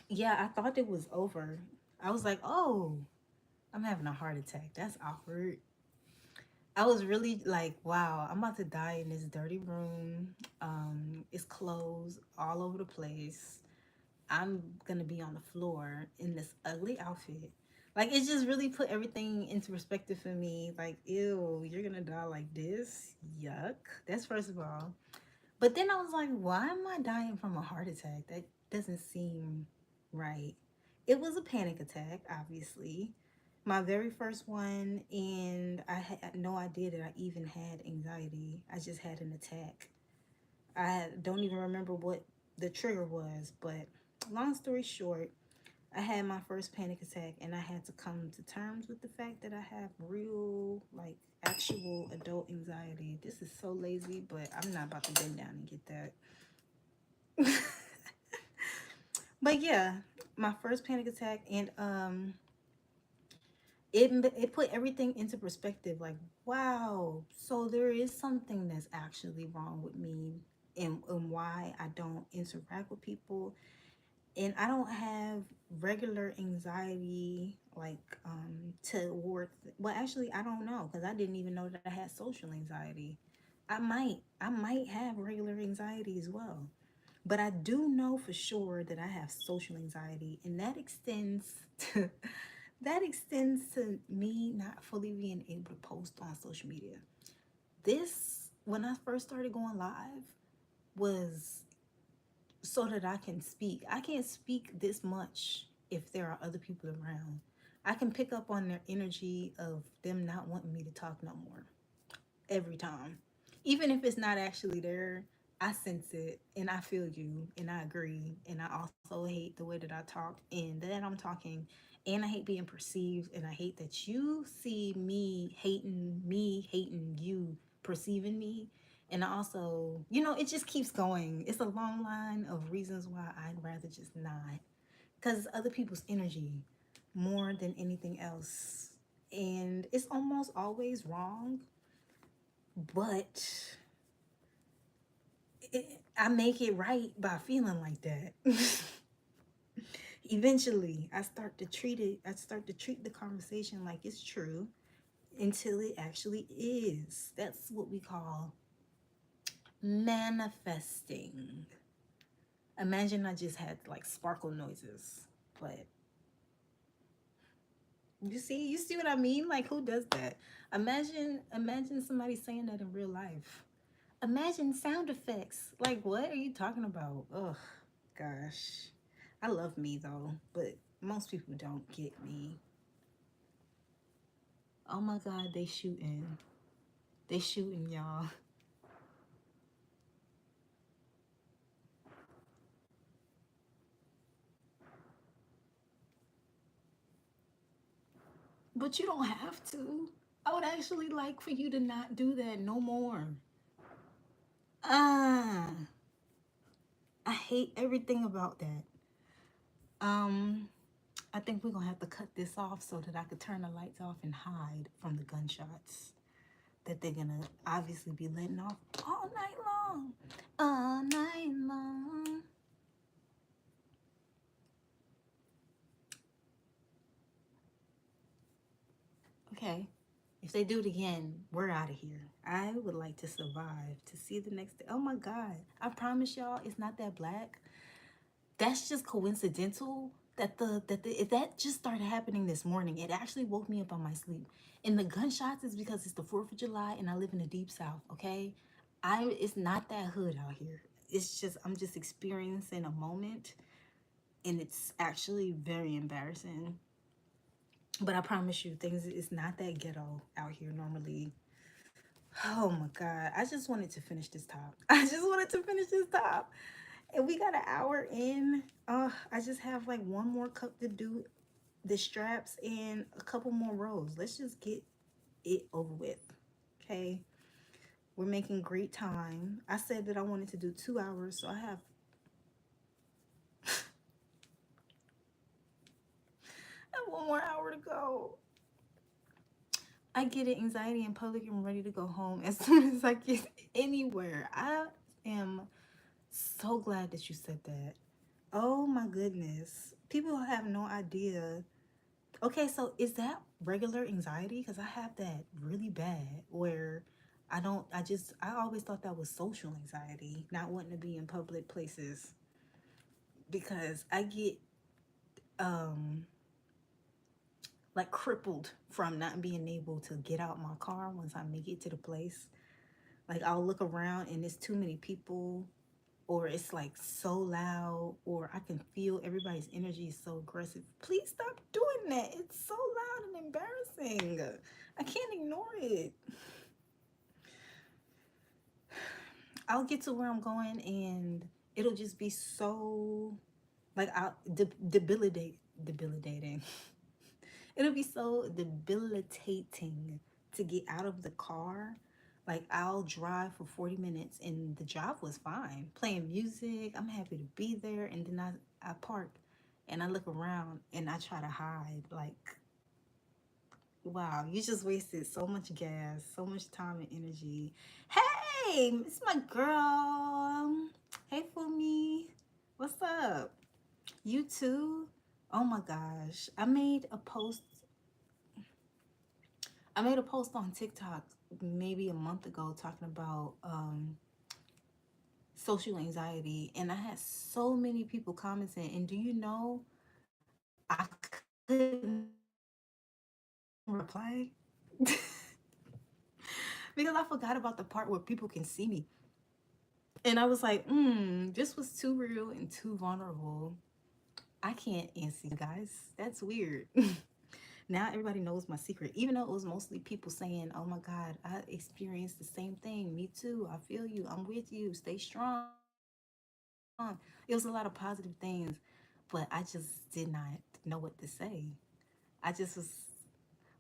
Speaker 1: yeah, I thought it was over. I was like, oh, I'm having a heart attack. That's awkward. I was really like, wow, I'm about to die in this dirty room. It's clothes all over the place. I'm gonna be on the floor in this ugly outfit. Like it just really put everything into perspective for me. Like, ew, you're gonna die like this? Yuck. That's first of all. But then I was like, why am I dying from a heart attack? That doesn't seem right. It was a panic attack, obviously. My very first one, and I had no idea that I even had anxiety. I just had an attack. I don't even remember what the trigger was, but long story short, I had my first panic attack and I had to come to terms with the fact that I have real, like, actual adult anxiety. This is so lazy, but I'm not about to bend down and get that. But yeah, my first panic attack, and it put everything into perspective. Like, wow, so there is something that's actually wrong with me, and why I don't interact with people. And I don't have regular anxiety like towards, well, actually I don't know, because I didn't even know that I had social anxiety. I might have regular anxiety as well, but I do know for sure that I have social anxiety, and that extends to me not fully being able to post on social media. This, when I first started going live, was so that I can speak. I can't speak this much if there are other people around. I can pick up on their energy of them not wanting me to talk no more every time. Even if it's not actually there, I sense it and I feel you and I agree. And I also hate the way that I talk and that I'm talking. And I hate being perceived. And I hate that you see me hating you, perceiving me. And I also, it just keeps going. It's a long line of reasons why I'd rather just not. Because other people's energy more than anything else. And it's almost always wrong, but I make it right by feeling like that. Eventually, I start to treat the conversation like it's true until it actually is. That's what we call manifesting. Imagine I just had like sparkle noises, but you see what I mean? Like, who does that? Imagine somebody saying that in real life. Imagine sound effects. Like, what are you talking about? Ugh, gosh. I love me though, but most people don't get me. Oh my God, they shooting. They shooting, y'all. But you don't have to. I would actually like for you to not do that no more. Ah, I hate everything about that. Um, I think we're gonna have to cut this off so that I could turn the lights off and hide from the gunshots that they're gonna obviously be letting off all night long. All night long. Okay. If they do it again, we're out of here. I would like to survive to see the next day. Oh my God. I promise y'all it's not that black. That's just coincidental that just started happening this morning. It actually woke me up on my sleep. And the gunshots is because it's the 4th of July and I live in the deep south, okay? It's not that hood out here. It's just I'm just experiencing a moment and it's actually very embarrassing. But I promise you, things it's not that ghetto out here normally. Oh my God. I just wanted to finish this top. I just wanted to finish this top. And we got an hour in. I just have like one more cup to do the straps and a couple more rows. Let's just get it over with. Okay. We're making great time. I said that I wanted to do 2 hours, so I have one more hour to go. I get it, anxiety in public and I'm ready to go home as soon as I get anywhere. I am so glad that you said that. Oh my goodness. People have no idea. Okay, so is that regular anxiety? Because I have that really bad where I always thought that was social anxiety, not wanting to be in public places because I get um like crippled from not being able to get out my car once I make it to the place. Like I'll look around and there's too many people, or it's like so loud, or I can feel everybody's energy is so aggressive. Please stop doing that. It's so loud and embarrassing. I can't ignore it. I'll get to where I'm going and it'll just be so like debilitating. It'll be so debilitating to get out of the car. Like I'll drive for 40 minutes and the drive was fine. Playing music, I'm happy to be there, and then I park and I look around and I try to hide. Like, wow, you just wasted so much gas, so much time and energy. Hey, it's my girl. Hey Fumi. What's up? You too? Oh my gosh. I made a post on TikTok maybe a month ago talking about social anxiety, and I had so many people commenting, and do you know I couldn't reply because I forgot about the part where people can see me. And I was like, this was too real and too vulnerable. I can't answer you guys. That's weird. Now everybody knows my secret, even though it was mostly people saying, oh my God, I experienced the same thing. Me too. I feel you. I'm with you. Stay strong. It was a lot of positive things, but I just did not know what to say. I just was,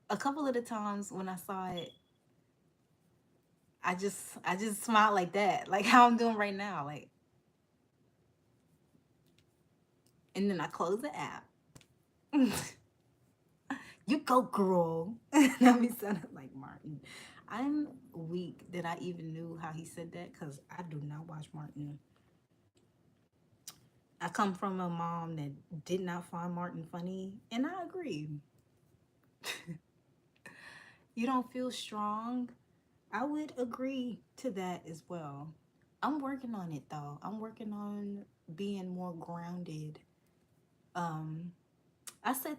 Speaker 1: a couple of the times when I saw it, I just smiled like that, like how I'm doing right now. Like, and then I close the app. You go, girl. That me sounded like Martin. I'm weak that I even knew how he said that because I do not watch Martin. I come from a mom that did not find Martin funny, and I agree. You don't feel strong? I would agree to that as well. I'm working on it though. I'm working on being more grounded. Um, I said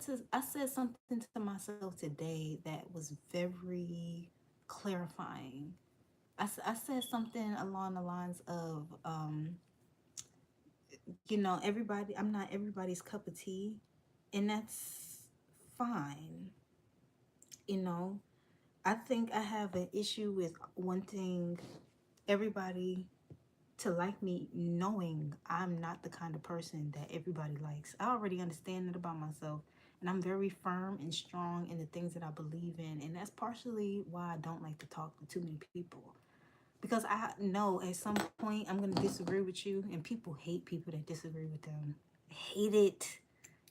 Speaker 1: something to myself today that was very clarifying. I said something along the lines of, everybody. I'm not everybody's cup of tea, and that's fine. You know, I think I have an issue with wanting everybody to like me, knowing I'm not the kind of person that everybody likes. I already understand that about myself, and I'm very firm and strong in the things that I believe in, and that's partially why I don't like to talk to too many people, because I know at some point I'm going to disagree with you, and people hate people that disagree with them. Hate it,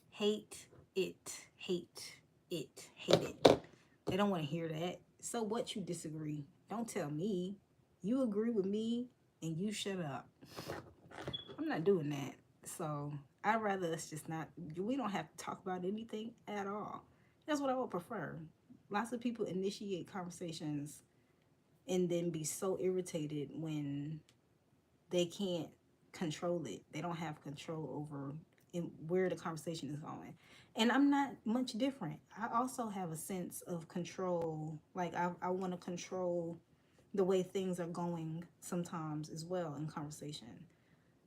Speaker 1: hate it, hate hate it. They don't want to hear that. So what, you disagree? Don't tell me. You agree with me and you shut up. I'm not doing that. So I'd rather us just not, we don't have to talk about anything at all. That's what I would prefer. Lots of people initiate conversations and then be so irritated when they can't control it. They don't have control over where the conversation is going. And I'm not much different. I also have a sense of control. Like, I want to control the way things are going sometimes as well in conversation.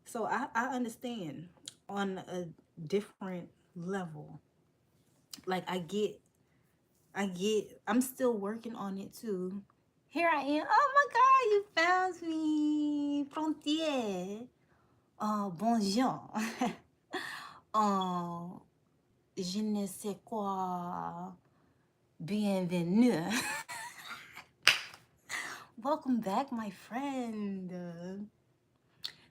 Speaker 1: So I understand on a different level. Like, I'm still working on it too. Here I am. Oh my God, you found me. Frontier. Bonjour. Oh, je ne sais quoi. Bienvenue. Welcome back, my friend.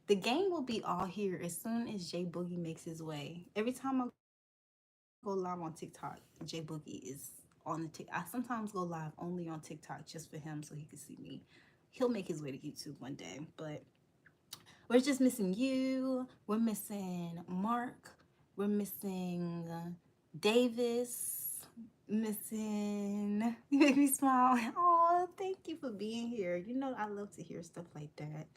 Speaker 1: The gang will be all here as soon as Jay Boogie makes his way. Every time I go live on TikTok, Jay Boogie is on the TikTok. I sometimes go live only on TikTok just for him so he can see me. He'll make his way to YouTube one day, but we're just missing you. We're missing Mark. We're missing Davis. Missing. You make me smile. Oh, thank you for being here. You know, I love to hear stuff like that.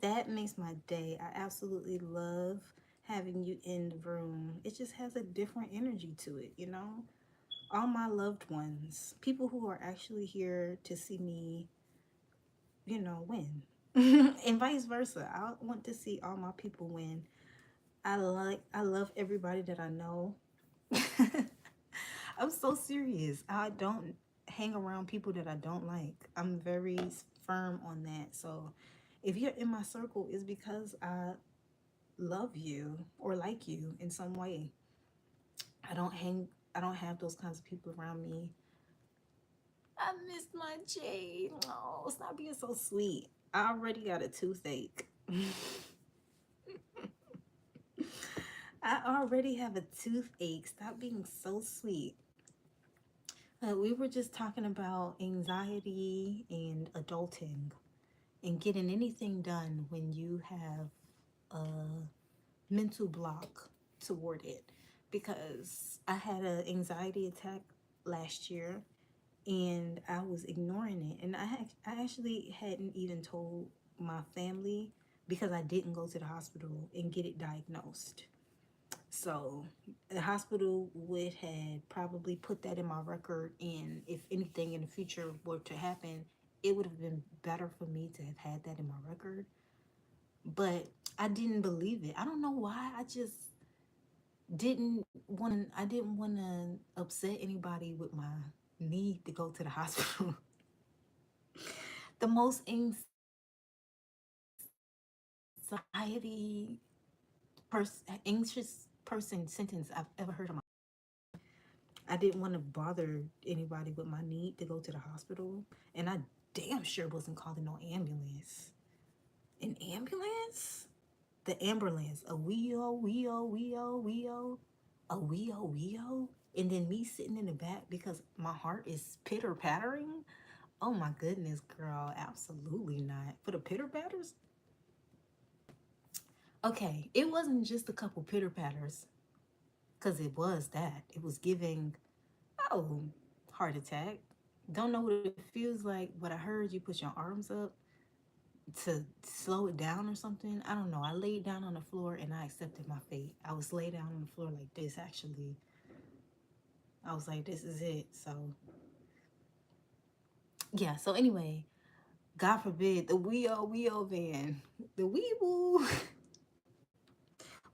Speaker 1: That makes my day. I absolutely love having you in the room. It just has a different energy to it, you know? All my loved ones, people who are actually here to see me, win. And vice versa. I want to see all my people win. I love everybody that I know. I'm so serious. I don't hang around people that I don't like. I'm very firm on that. So if you're in my circle, it's because I love you or like you in some way. I don't have those kinds of people around me. I missed my Jade. Oh, stop being so sweet. I already got a toothache. I already have a toothache. Stop being so sweet. We were just talking about anxiety and adulting and getting anything done when you have a mental block toward it because I had an anxiety attack last year and I was ignoring it. And I actually hadn't even told my family because I didn't go to the hospital and get it diagnosed. So the hospital would have probably put that in my record, and if anything in the future were to happen, it would have been better for me to have had that in my record. But I didn't believe it. I don't know why. I just didn't want to upset anybody with my need to go to the hospital. The most anxious person sentence I've ever heard of. I didn't want to bother anybody with my need to go to the hospital, and I damn sure wasn't calling no ambulance. An ambulance? The ambulance. A wee-o, wee-o, wee-o, wee-o. A wee-o, wee-o. And then me sitting in the back because my heart is pitter-pattering. Oh my goodness, girl. Absolutely not. For the pitter-patters? Okay, it wasn't just a couple pitter-patters. Because it was that. It was giving, oh, heart attack. Don't know what it feels like, but I heard you put your arms up to slow it down or something. I don't know. I laid down on the floor and I accepted my fate. I was laid down on the floor like this, actually. I was like, this is it. So, yeah. So, anyway, God forbid, the wee-o van. The wee-woo.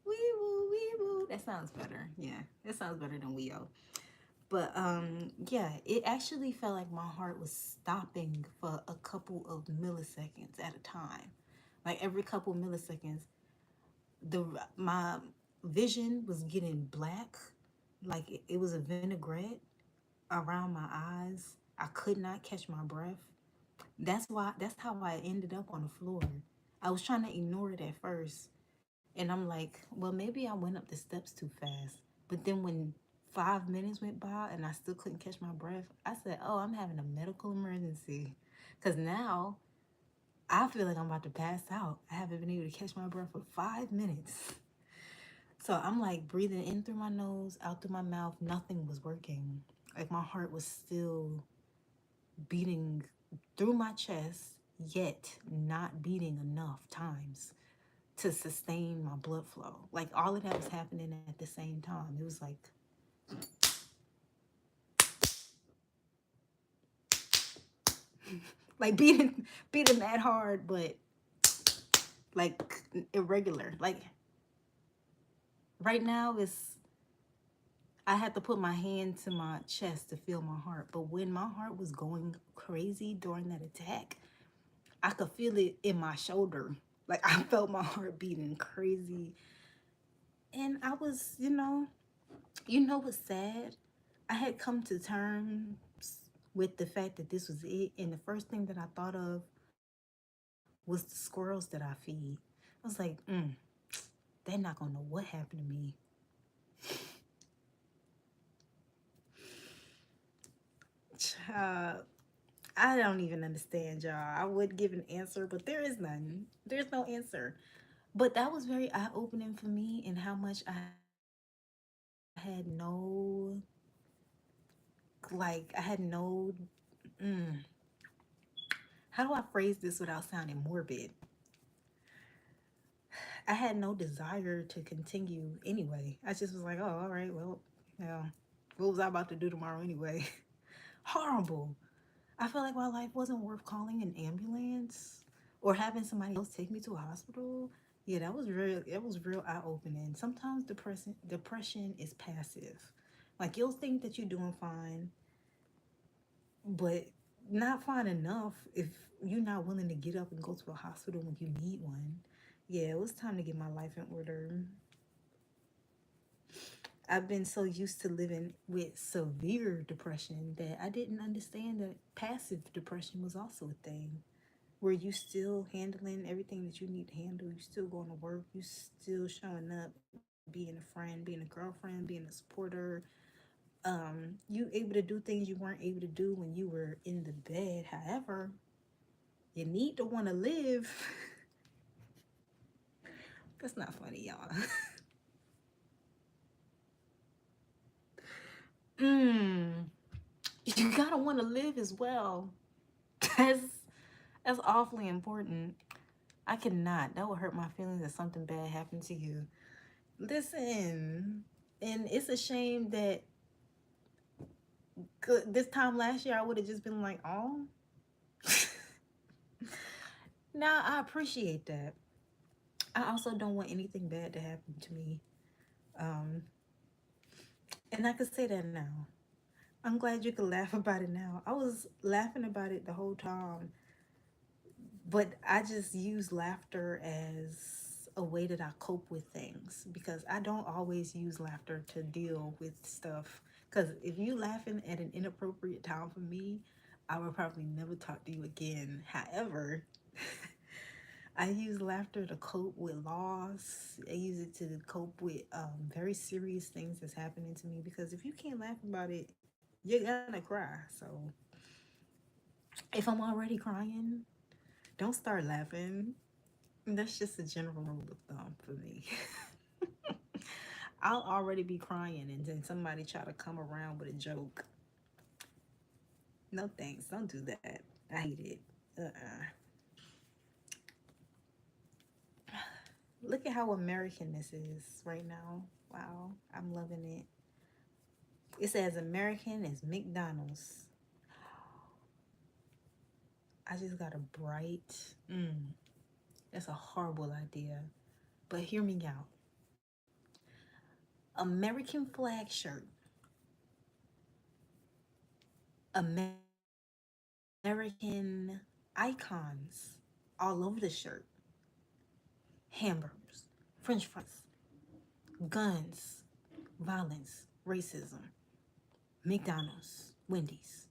Speaker 1: Wee-woo, wee-woo. That sounds better. Yeah, that sounds better than wee-o. But yeah, it actually felt like my heart was stopping for a couple of milliseconds at a time. Like every couple milliseconds, my vision was getting black, like it was a vinaigrette around my eyes. I could not catch my breath. That's how I ended up on the floor. I was trying to ignore it at first, and I'm like, well, maybe I went up the steps too fast. But then when 5 minutes went by and I still couldn't catch my breath, I said, oh, I'm having a medical emergency. Because now I feel like I'm about to pass out. I haven't been able to catch my breath for 5 minutes. So I'm like breathing in through my nose, out through my mouth. Nothing was working. Like my heart was still beating through my chest, yet not beating enough times to sustain my blood flow. Like all of that was happening at the same time. It was like beating that hard, but like irregular. Like right now I had to put my hand to my chest to feel my heart. But when my heart was going crazy during that attack, I could feel it in my shoulder. Like I felt my heart beating crazy. And I was, what's sad? I had come to terms with the fact that this was it. And the first thing that I thought of was the squirrels that I feed. I was like, they're not going to know what happened to me. I don't even understand, y'all. I would give an answer, but there is none. There's no answer. But that was very eye-opening for me, and how much I had no, like, I had no, how do I phrase this without sounding morbid? I had no desire to continue anyway. I just was like, oh, all right, well, yeah, what was I about to do tomorrow anyway? Horrible. I felt like my life wasn't worth calling an ambulance or having somebody else take me to a hospital. Yeah, it was real eye-opening. Sometimes depression is passive. Like you'll think that you're doing fine, but not fine enough if you're not willing to get up and go to a hospital when you need one. Yeah, it was time to get my life in order. I've been so used to living with severe depression that I didn't understand that passive depression was also a thing. Where you still handling everything that you need to handle, you still going to work, you still showing up, being a friend, being a girlfriend, being a supporter. You able to do things you weren't able to do when you were in the bed. However, you need to want to live. That's not funny, y'all. Mm, you gotta want to live as well. That's that's awfully important. I cannot. That would hurt my feelings if something bad happened to you. Listen, and it's a shame that this time last year I would have just been like, oh. Now I appreciate that. I also don't want anything bad to happen to me. Um, and I could say that now. I'm glad you could laugh about it now. I was laughing about it the whole time, but I just use laughter as a way that I cope with things because I don't always use laughter to deal with stuff. Because if you laughing at an inappropriate time for me, I will probably never talk to you again. However, I use laughter to cope with loss. I use it to cope with very serious things that's happening to me because if you can't laugh about it, you're gonna cry. So if I'm already crying, don't start laughing. That's just a general rule of thumb for me. I'll already be crying and then somebody try to come around with a joke. No thanks. Don't do that. I hate it. Uh-uh. Look at how American this is right now. Wow. I'm loving it. It says American is McDonald's. I just got a bright. That's a horrible idea. But hear me out. American flag shirt. American icons all over the shirt. Hamburgers, French fries, guns, violence, racism, McDonald's, Wendy's.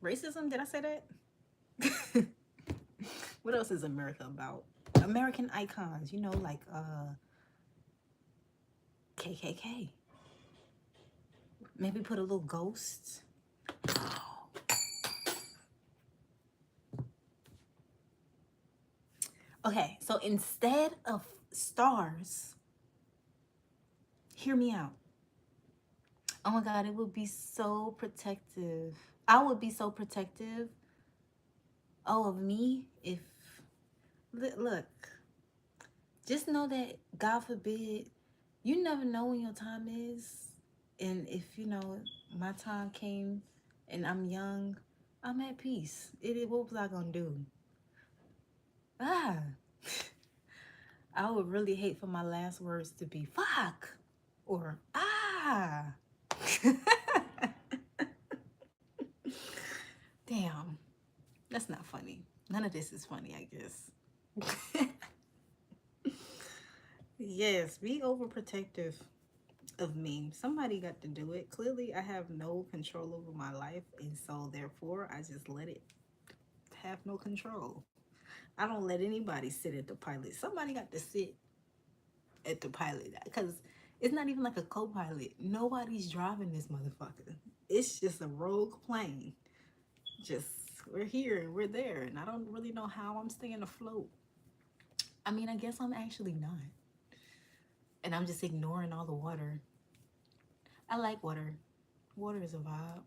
Speaker 1: Racism? Did I say that? What else is America about? American icons, like KKK. Maybe put a little ghost. Okay, so instead of stars, hear me out. Oh my God, it would be so protective. I would be so protective, of me if, look, just know that, God forbid, you never know when your time is. And if, my time came and I'm young, I'm at peace. What was I going to do? Ah. I would really hate for my last words to be fuck or ah. Damn. That's not funny. None of this is funny, I guess. Yes, be overprotective of me. Somebody got to do it. Clearly, I have no control over my life, and so therefore, I just let it have no control. I don't let anybody sit at the pilot. Somebody got to sit at the pilot because it's not even like a co-pilot. Nobody's driving this motherfucker. It's just a rogue plane. Just we're here and we're there, and I don't really know how I'm staying afloat. I mean, I guess I'm actually not, and I'm just ignoring all the water. I like water. Water is a vibe.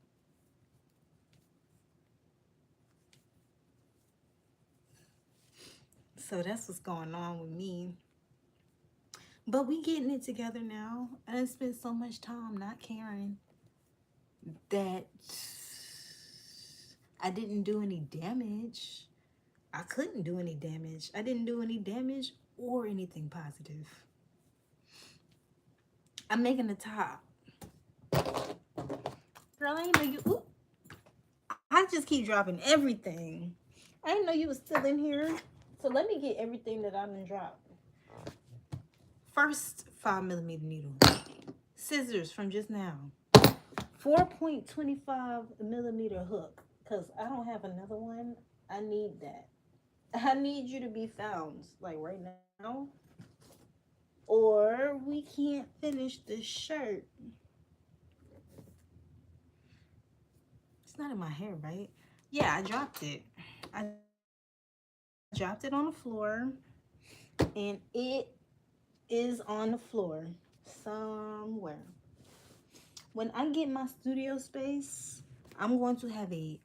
Speaker 1: So that's what's going on with me. But we getting it together now. I done spent so much time not caring that I didn't do any damage. I couldn't do any damage. I didn't do any damage or anything positive. I'm making the top. Girl, I didn't know you. Ooh, I just keep dropping everything. I didn't know you was still in here. So let me get everything that I done dropped. First 5mm needle. Scissors from just now. 4.25mm hook. Because I don't have another one. I need that. I need you to be found. Like right now. Or we can't finish the shirt. It's not in my hair, right? Yeah, I dropped it. I dropped it on the floor. And it is on the floor. somewhere. When I get my studio space, I'm going to have a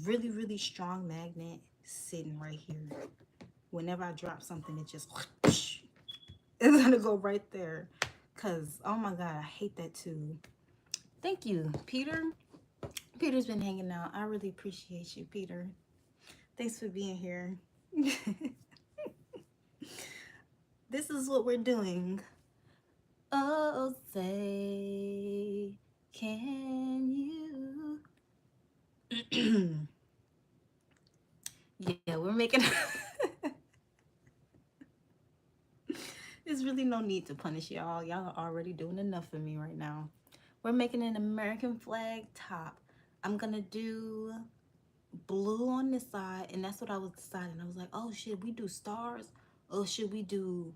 Speaker 1: really, really strong magnet sitting right here. Whenever I drop something, it just it's gonna go right there. Cause oh my god, I hate that too. Thank you, Peter. Peter's been hanging out. I really appreciate you, Peter. Thanks for being here. This is what we're doing. Oh, say, can you? Yeah, we're making. There's really no need to punish y'all. Y'all are already doing enough for me right now. We're making an American flag top. I'm gonna do blue on this side, and that's what I was deciding. I was like, oh, should we do stars or should we do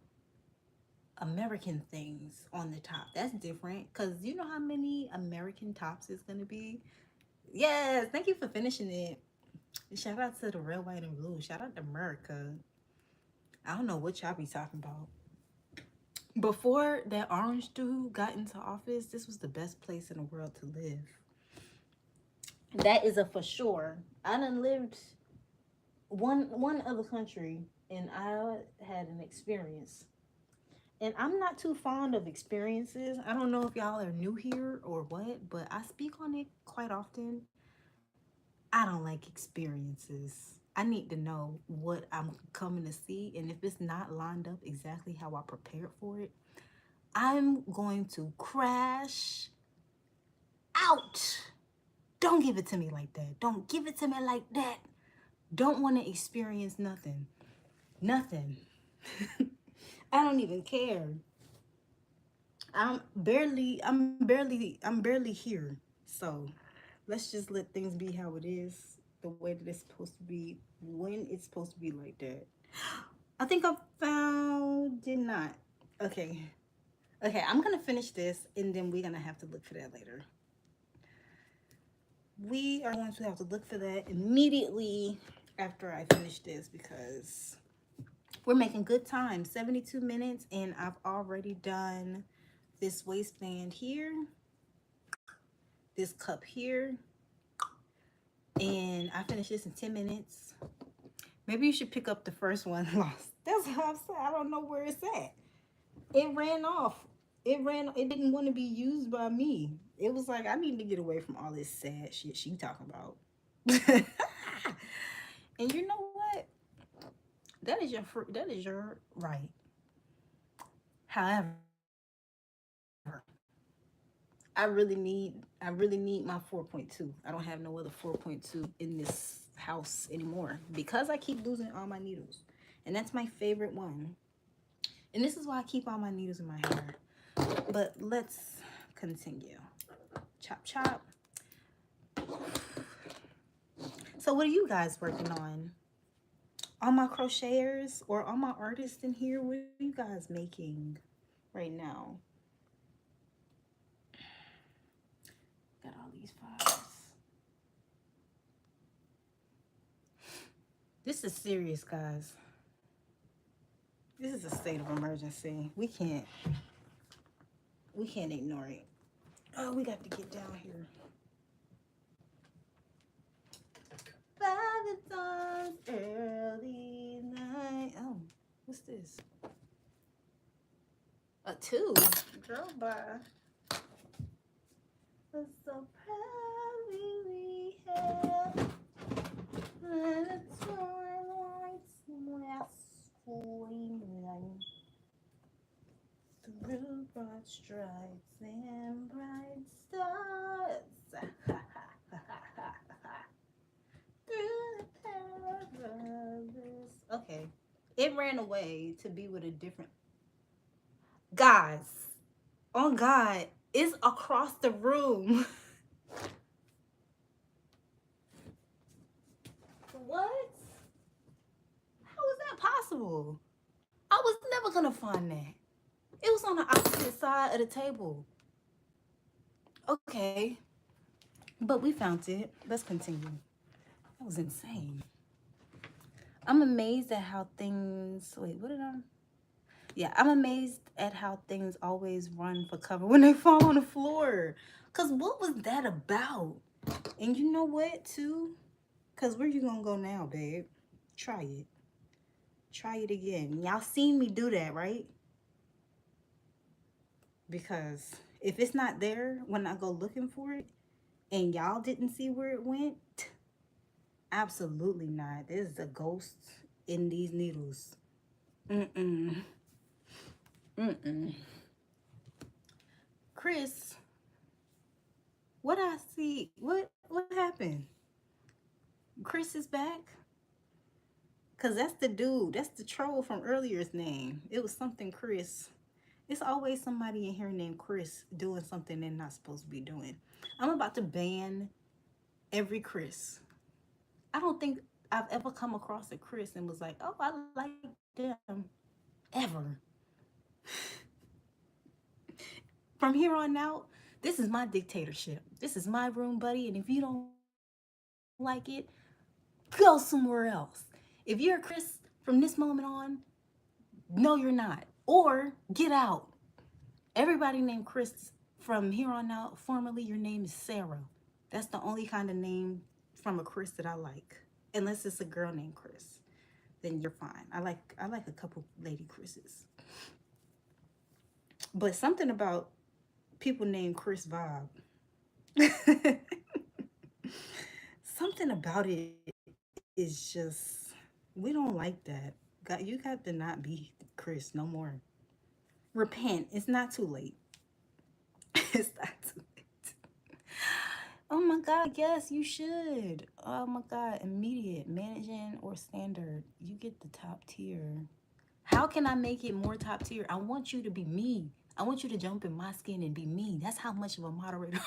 Speaker 1: American things on the top? That's different because you know how many American tops it's gonna be. Yes, thank you for finishing it. Shout out to the red, white, and blue. Shout out to America. I don't know what y'all be talking about. Before that orange dude got into office, this was the best place in the world to live. That is a for sure. I done lived one other country and I had an experience. And I'm not too fond of experiences. I don't know if y'all are new here or what, but I speak on it quite often. I don't like experiences. I need to know what I'm coming to see. And if it's not lined up exactly how I prepared for it, I'm going to crash out. Don't give it to me like that. Don't give it to me like that. Don't want to experience nothing. Nothing. I don't even care. I'm barely here. So let's just let things be how it is, the way that it's supposed to be, when it's supposed to be like that. I think I found, did not. Okay. Okay, I'm gonna finish this and then we're gonna have to look for that later. We are going to have to look for that immediately after I finish this because we're making good time. 72 minutes and I've already done this waistband here, this cup here, and I finished this in 10 minutes. Maybe you should pick up the first one lost. That's how I'm saying. I don't know where it's at. It ran off. It didn't want to be used by me. It was like, I need to get away from all this sad shit she talking about. And you know what? That is your right. However, I really need my 4.2. I don't have no other 4.2 in this house anymore because I keep losing all my needles. And that's my favorite one. And this is why I keep all my needles in my hair. But let's continue. Chop chop. So what are you guys working on? All my crocheters or all my artists in here, what are you guys making right now? Got all these files. This is serious, guys. This is a state of emergency. We can't ignore it. Oh, we got to get down here. By the dawn's early night. Oh, what's this? A two. Girl, bye. Was so proudly we had when the twilight's last gleaming through broad stripes and bright stars. Through the perilous. Okay, it ran away to be with a different. Guys, oh God, it's across the room. What? How is that possible? I was never gonna find that. It was on the opposite side of the table. Okay, but we found it. Let's continue. That was insane. I'm amazed at how things. Wait, what did I? Yeah, I'm amazed at how things always run for cover when they fall on the floor. Cause what was that about? And you know what, too? Cause where you gonna go now, babe? Try it. Try it again. Y'all seen me do that, right? Because if it's not there when I go looking for it and y'all didn't see where it went, absolutely not. There's a ghost in these needles. Mm-mm. Mm-mm. Chris, what I see? What happened? Chris is back? Cause that's the dude. That's the troll from earlier's name. It was something Chris. It's always somebody in here named Chris doing something they're not supposed to be doing. I'm about to ban every Chris. I don't think I've ever come across a Chris and was like, oh, I like them. Ever. From here on out, this is my dictatorship. This is my room, buddy. And if you don't like it, go somewhere else. If you're a Chris from this moment on, no, you're not. Or get out. Everybody named Chris from here on out, formerly your name is Sarah. That's the only kind of name from a Chris that I like. Unless it's a girl named Chris. Then you're fine. I like a couple lady Chris's. But something about people named Chris vibe. Something about it is just we don't like that. You got to not be Chris no more. Repent. It's not too late. It's not too late. Oh my God, yes, you should. Oh my God, immediate, managing, or standard. You get the top tier. How can I make it more top tier? I want you to be me. I want you to jump in my skin and be me. That's how much of a moderator.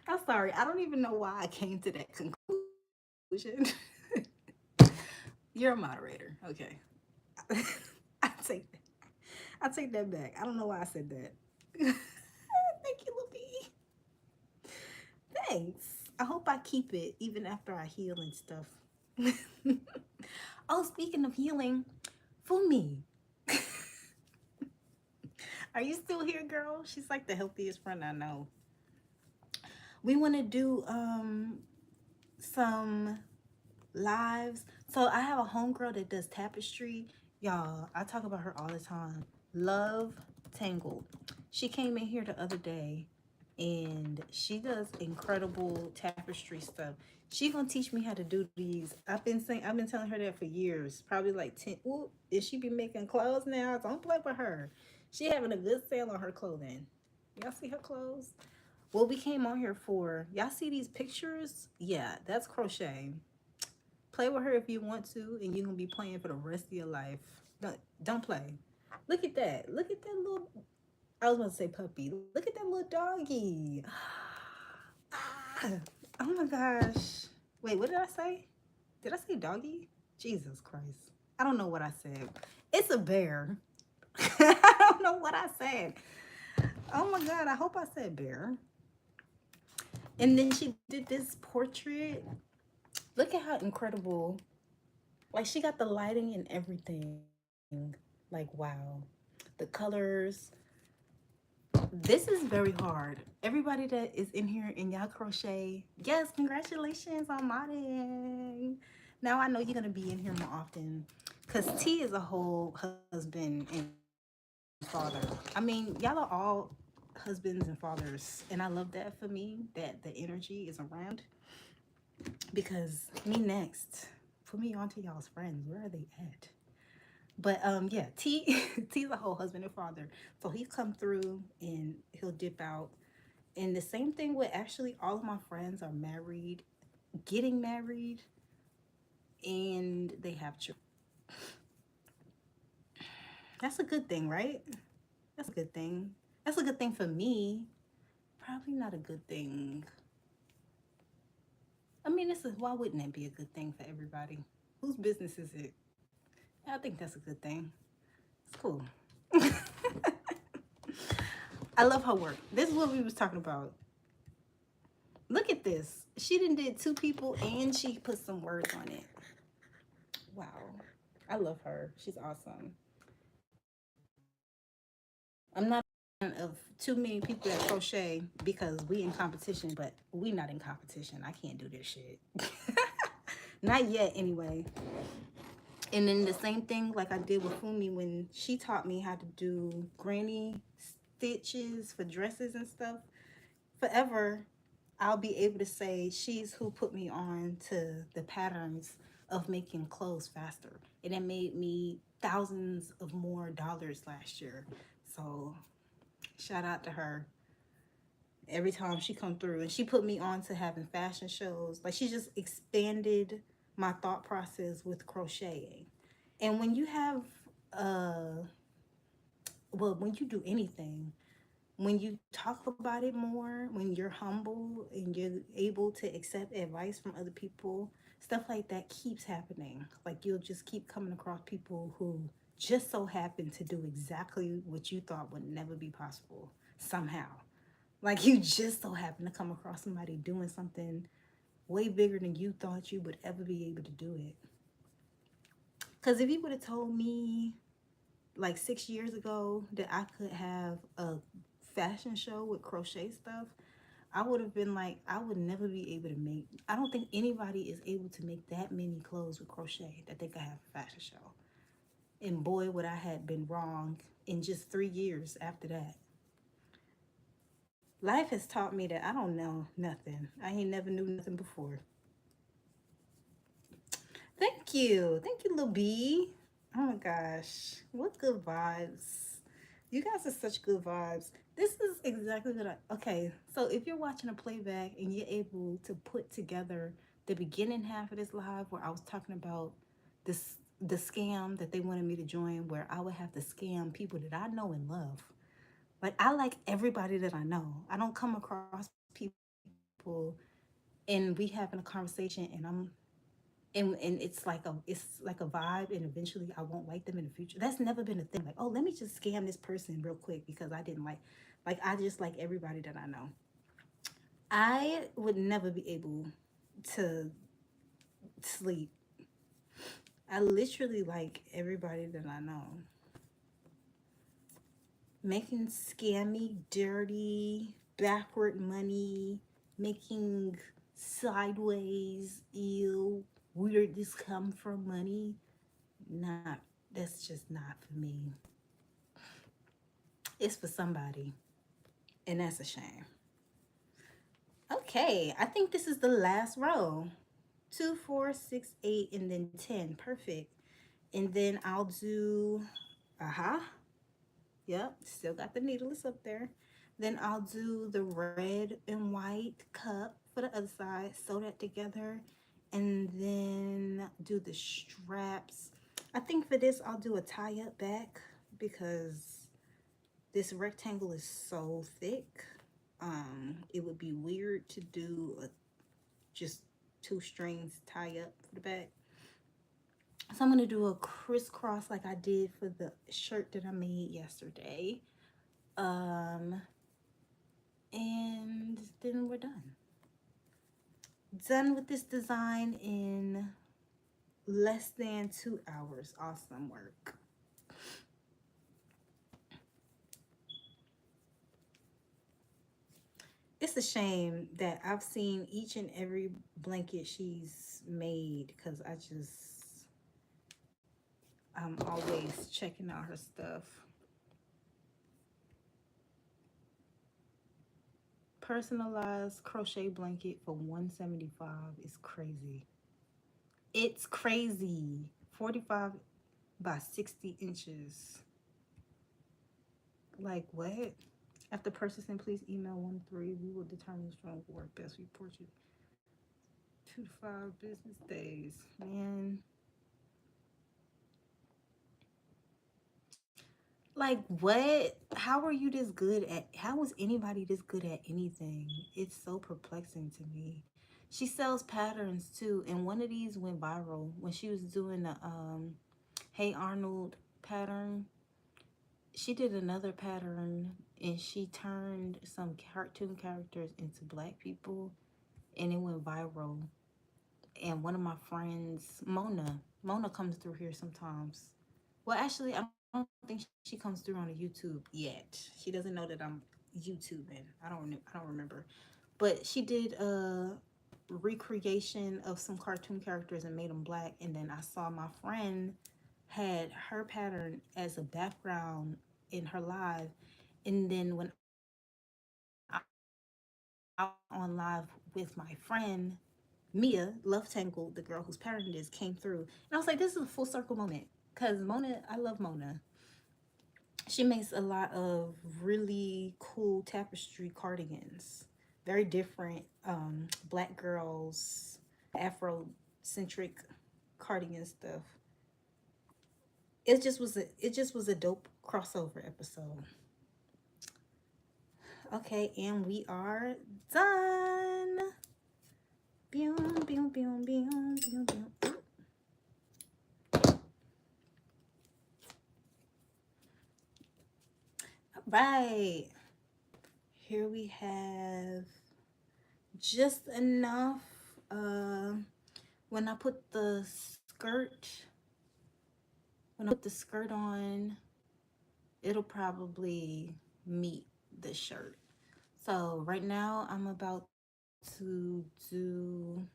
Speaker 1: I'm sorry. I don't even know why I came to that conclusion. You're a moderator. Okay. I take that. I take that back. I don't know why I said that. Thank you, Luby. Thanks. I hope I keep it even after I heal and stuff. Oh, speaking of healing, for me. Are you still here, girl? She's like the healthiest friend I know. We want to do some lives. So I have a homegirl that does tapestry. Y'all, I talk about her all the time. Love Tangled. She came in here the other day and she does incredible tapestry stuff. She gonna teach me how to do these. I've been telling her that for years, probably like 10. Ooh, is she be making clothes now? Don't play with her. She having a good sale on her clothing. Y'all see her clothes? What we came on here for, y'all see these pictures? Yeah, that's crochet. Play with her if you want to, and you're gonna be playing for the rest of your life. Don't play. Look at that. Look at that little. I was about to say puppy. Look at that little doggy. Ah, oh my gosh. Wait, what did I say? Did I say doggy? Jesus Christ. I don't know what I said. It's a bear. I don't know what I said. Oh my God. I hope I said bear. And then she did this portrait. Look at how incredible. Like she got the lighting and everything. Like wow. The colors. This is very hard. Everybody that is in here and y'all crochet, yes, congratulations on modding. Now I know you're gonna be in here more often. Cause T is a whole husband and father. I mean, y'all are all husbands and fathers. And I love that for me, that the energy is around. Because me next. Put me onto y'all's friends. Where are they at? But yeah, T's a whole husband and father. So he's come through and he'll dip out. And the same thing with actually all of my friends are married, getting married, and they have children. That's a good thing, right? That's a good thing. That's a good thing for me. Probably not a good thing. I mean, why wouldn't it be a good thing for everybody? Whose business is it? I think that's a good thing. It's cool. I love her work. This is what we was talking about. Look at this. She done did two people and she put some words on it. Wow. I love her. She's awesome. I'm not a fan of too many people that crochet because we in competition, but we not in competition. I can't do this shit. Not yet, anyway. And then the same thing like I did with Fumi when she taught me how to do granny stitches for dresses and stuff. Forever, I'll be able to say she's who put me on to the patterns of making clothes faster. And it made me thousands of more dollars last year. So shout out to her. Every time she come through, and she put me on to having fashion shows. Like she just expanded my thought process with crocheting. And when you have when you do anything, when you talk about it more, when you're humble and you're able to accept advice from other people, stuff like that keeps happening. Like you'll just keep coming across people who just so happen to do exactly what you thought would never be possible somehow. Like you just so happen to come across somebody doing something way bigger than you thought you would ever be able to do it. Because if you would have told me like 6 years ago that I could have a fashion show with crochet stuff, I would have been like, I would never be able to make. I don't think anybody is able to make that many clothes with crochet that they could have a fashion show. And boy, would I had been wrong in just 3 years after that. Life has taught me that I don't know nothing. I ain't never knew nothing before. Thank you, Lil B. Oh my gosh, what good vibes! You guys are such good vibes. This is exactly what I. Okay, so if you're watching a playback and you're able to put together the beginning half of this live where I was talking about the scam that they wanted me to join, where I would have to scam people that I know and love. Like I like everybody that I know. I don't come across people and we having a conversation and it's like a vibe and eventually I won't like them in the future. That's never been a thing. Like, oh, let me just scam this person real quick because I didn't like I just like everybody that I know. I would never be able to sleep. I literally like everybody that I know. Making scammy, dirty, backward money, making sideways, ill, where this come from money. Not that's just not for me. It's for somebody, and that's a shame. Okay, I think this is the last row. 2, 4, 6, 8, and then 10. Perfect. And then I'll do, yep, still got the needles up there. Then I'll do the red and white cup for the other side, sew that together, and then do the straps. I think for this, I'll do a tie up back because this rectangle is so thick. It would be weird to do just 2 strings tie up for the back. So I'm gonna do a crisscross like I did for the shirt that I made yesterday. And then we're done. Done with this design in less than 2 hours. Awesome work. It's a shame that I've seen each and every blanket she's made because I'm always checking out her stuff. Personalized crochet blanket for $175 is crazy. It's crazy. 45 by 60 inches. Like what? After purchasing, please email 1-3. We will determine strong work best report you 2 to 5 business days. Man. Like what? How are you this good at how is anybody this good at anything? It's so perplexing to me. She sells patterns too, and one of these went viral when she was doing the Hey Arnold pattern. She did another pattern and she turned some cartoon characters into black people and it went viral. And one of my friends, Mona comes through here sometimes. Well, actually, I don't think she comes through on the YouTube yet. She doesn't know that I'm YouTubing. I don't remember. But she did a recreation of some cartoon characters and made them black. And then I saw my friend had her pattern as a background in her live. And then when I was on live with my friend Mia, Love Tangled, the girl whose pattern it is, came through. And I was like, this is a full circle moment. Because Mona, I love Mona. She makes a lot of really cool tapestry cardigans. Very different black girls, Afrocentric cardigan stuff. It just was a dope crossover episode. Okay, and we are done. Boom, boom, boom, boom, boom, boom. Right. Here we have just enough. When I put the skirt, when I put the skirt on, it'll probably meet the shirt. So right now I'm about to do,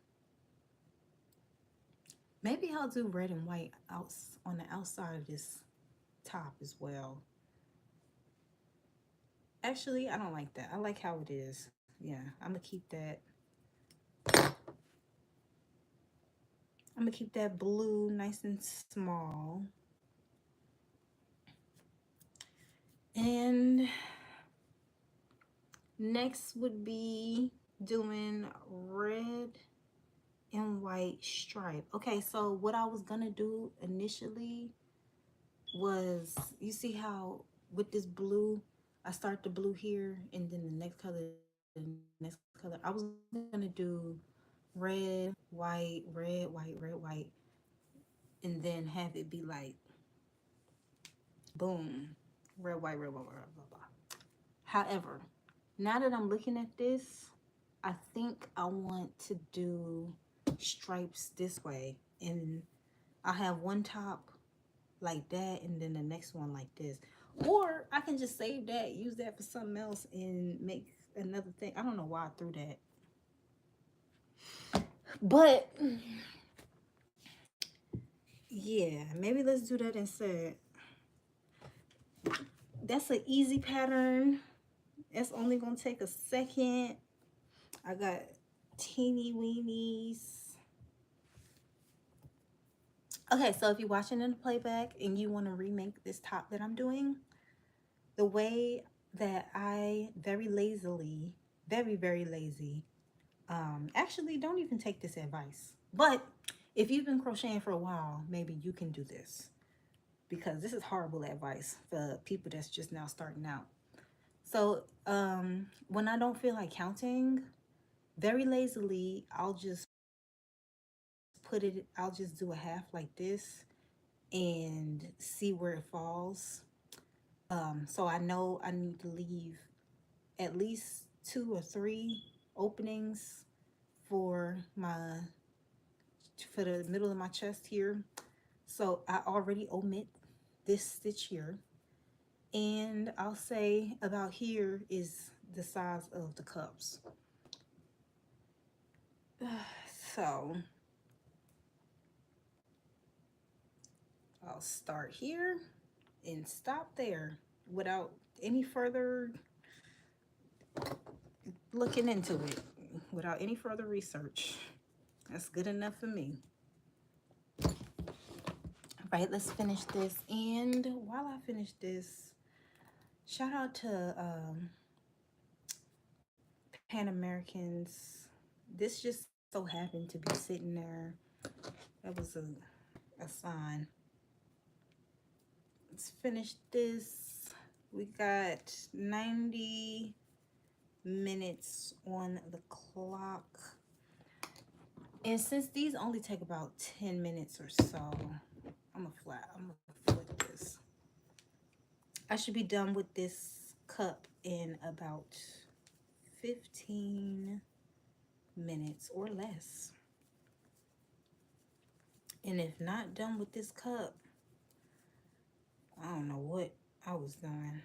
Speaker 1: maybe I'll do red and white outs on the outside of this top as well. Actually, I don't like that. I like how it is. Yeah, I'm gonna keep that. I'm gonna keep that blue nice and small. And next would be doing red and white stripe. Okay, so what I was gonna do initially was, you see how with this blue, I start the blue here and then the next color, I was gonna do red, white, red, white, red, white, and then have it be like boom, red, white, red, white, blah, blah, blah. However, now that I'm looking at this, I think I want to do stripes this way. And I have one top like that and then the next one like this. Or I can just save that, use that for something else and make another thing. I don't know why I threw that. But yeah, maybe let's do that instead. That's an easy pattern. It's only gonna take a second. I got teeny weenies. Okay, so if you're watching in the playback and you want to remake this top that I'm doing, the way that I very lazily, very, very lazy, actually don't even take this advice. But if you've been crocheting for a while, maybe you can do this because this is horrible advice for people that's just now starting out. So when I don't feel like counting, very lazily, I'll just do a half like this and see where it falls. So I know I need to leave at least 2 or 3 openings for my for the middle of my chest here. So I already omit this stitch here. And I'll say about here is the size of the cups. So I'll start here and stop there without any further looking into it, without any further research. That's good enough for me. All right, let's finish this. And while I finish this, shout out to Pan Americans. This just so happened to be sitting there. That was a sign. Let's finish this. We got 90 minutes on the clock. And since these only take about 10 minutes or so, I'm gonna flip this. I should be done with this cup in about 15 minutes or less. And if not done with this cup, I don't know what I was doing.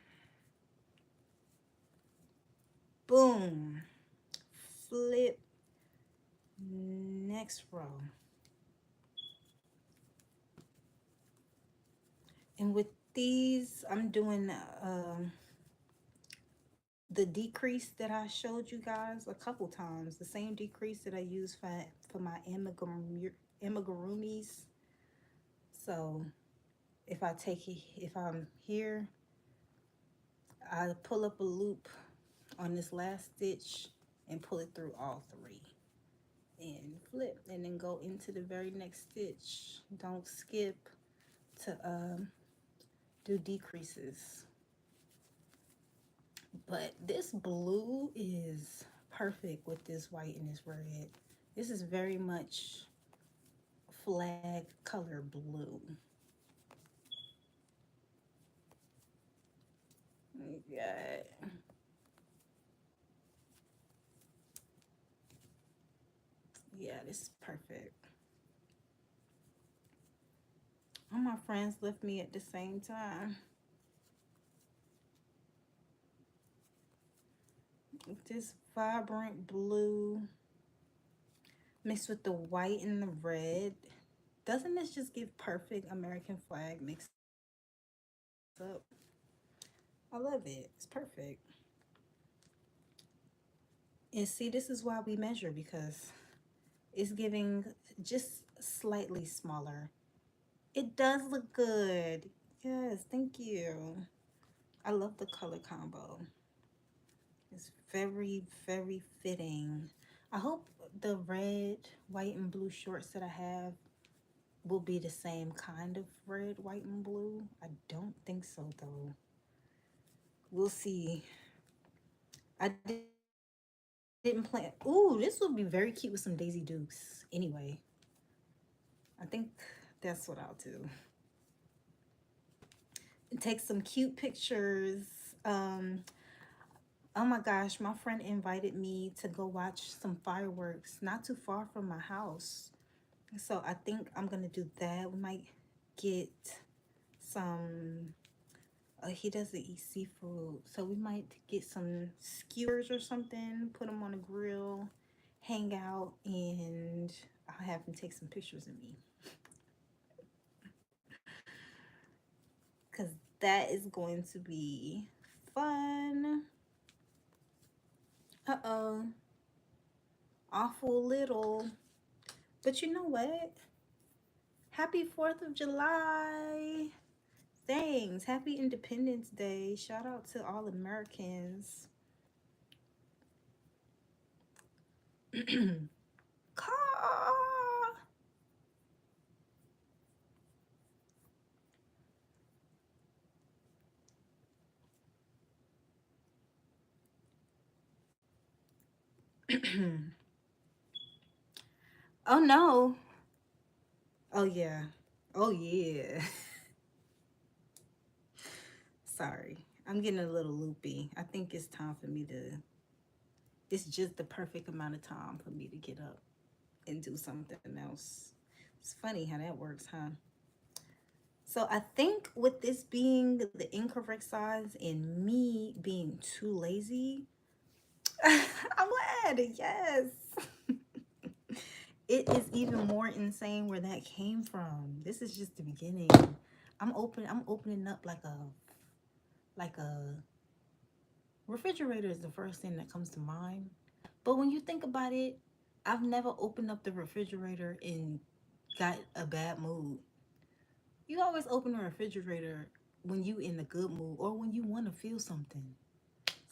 Speaker 1: Boom. Flip. Next row. And with these, I'm doing the decrease that I showed you guys a couple times. The same decrease that I use for my amigurumis. So if I'm here, I pull up a loop on this last stitch and pull it through all three. And flip, and then go into the very next stitch. Don't skip to do decreases. But this blue is perfect with this white and this red. This is very much flag color blue. Yeah, this is perfect. All my friends left me at the same time. This vibrant blue mixed with the white and the red. Doesn't this just give perfect American flag mixed up? I love it. It's perfect. And see, this is why we measure, because it's giving just slightly smaller. It does look good. Yes, thank you. I love the color combo. It's very, very fitting. I hope the red, white, and blue shorts that I have will be the same kind of red, white, and blue. I don't think so, though. We'll see. I didn't plan. Ooh, this would be very cute with some Daisy Dukes. Anyway, I think that's what I'll do. Take some cute pictures. Oh my gosh, my friend invited me to go watch some fireworks not too far from my house. So I think I'm gonna do that. We might get some, he doesn't eat seafood, so we might get some skewers or something, put them on a grill, hang out, and I'll have him take some pictures of me. Because that is going to be fun. Uh-oh. Awful little. But you know what? Happy 4th of July. Thanks. Happy Independence Day. Shout out to all Americans. Oh no. Oh yeah. Oh yeah. Sorry. I'm getting a little loopy. I think it's time for me to, it's just the perfect amount of time for me to get up and do something else. It's funny how that works, huh? So I think with this being the incorrect size and me being too lazy, I'm glad. Yes. It is even more insane where that came from. This is just the beginning. I'm opening up like a refrigerator is the first thing that comes to mind. But when you think about it, I've never opened up the refrigerator and got a bad mood. You always open the refrigerator when you in a good mood or when you want to feel something.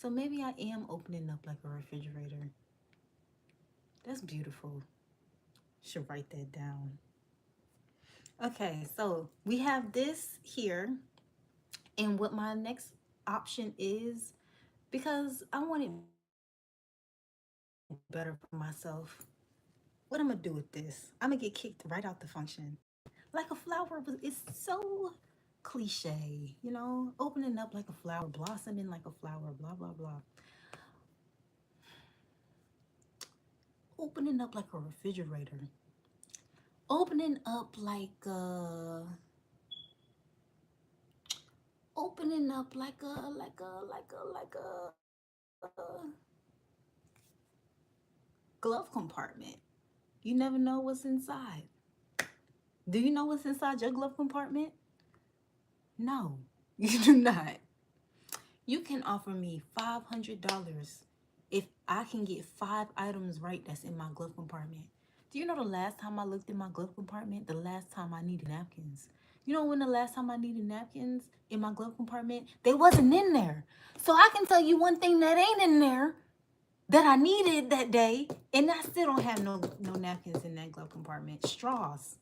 Speaker 1: So maybe I am opening up like a refrigerator. That's beautiful. Should write that down. Okay, so we have this here, and what my next option is, because I want it better for myself. What I'm gonna do with this? I'm gonna get kicked right out the function. Like a flower, it's so cliche, you know, opening up like a flower, blossoming like a flower, blah blah blah. Opening up like a refrigerator. opening up like a opening up like a glove compartment. You never know what's inside. Do you know what's inside your glove compartment? No, you do not. You can offer me $500 if I can get 5 items right that's in my glove compartment. Do you know the last time I looked in my glove compartment? The last time I needed napkins. You know when the last time I needed napkins in my glove compartment? They wasn't in there. So I can tell you one thing that ain't in there that I needed that day, and I still don't have no napkins in that glove compartment. Straws.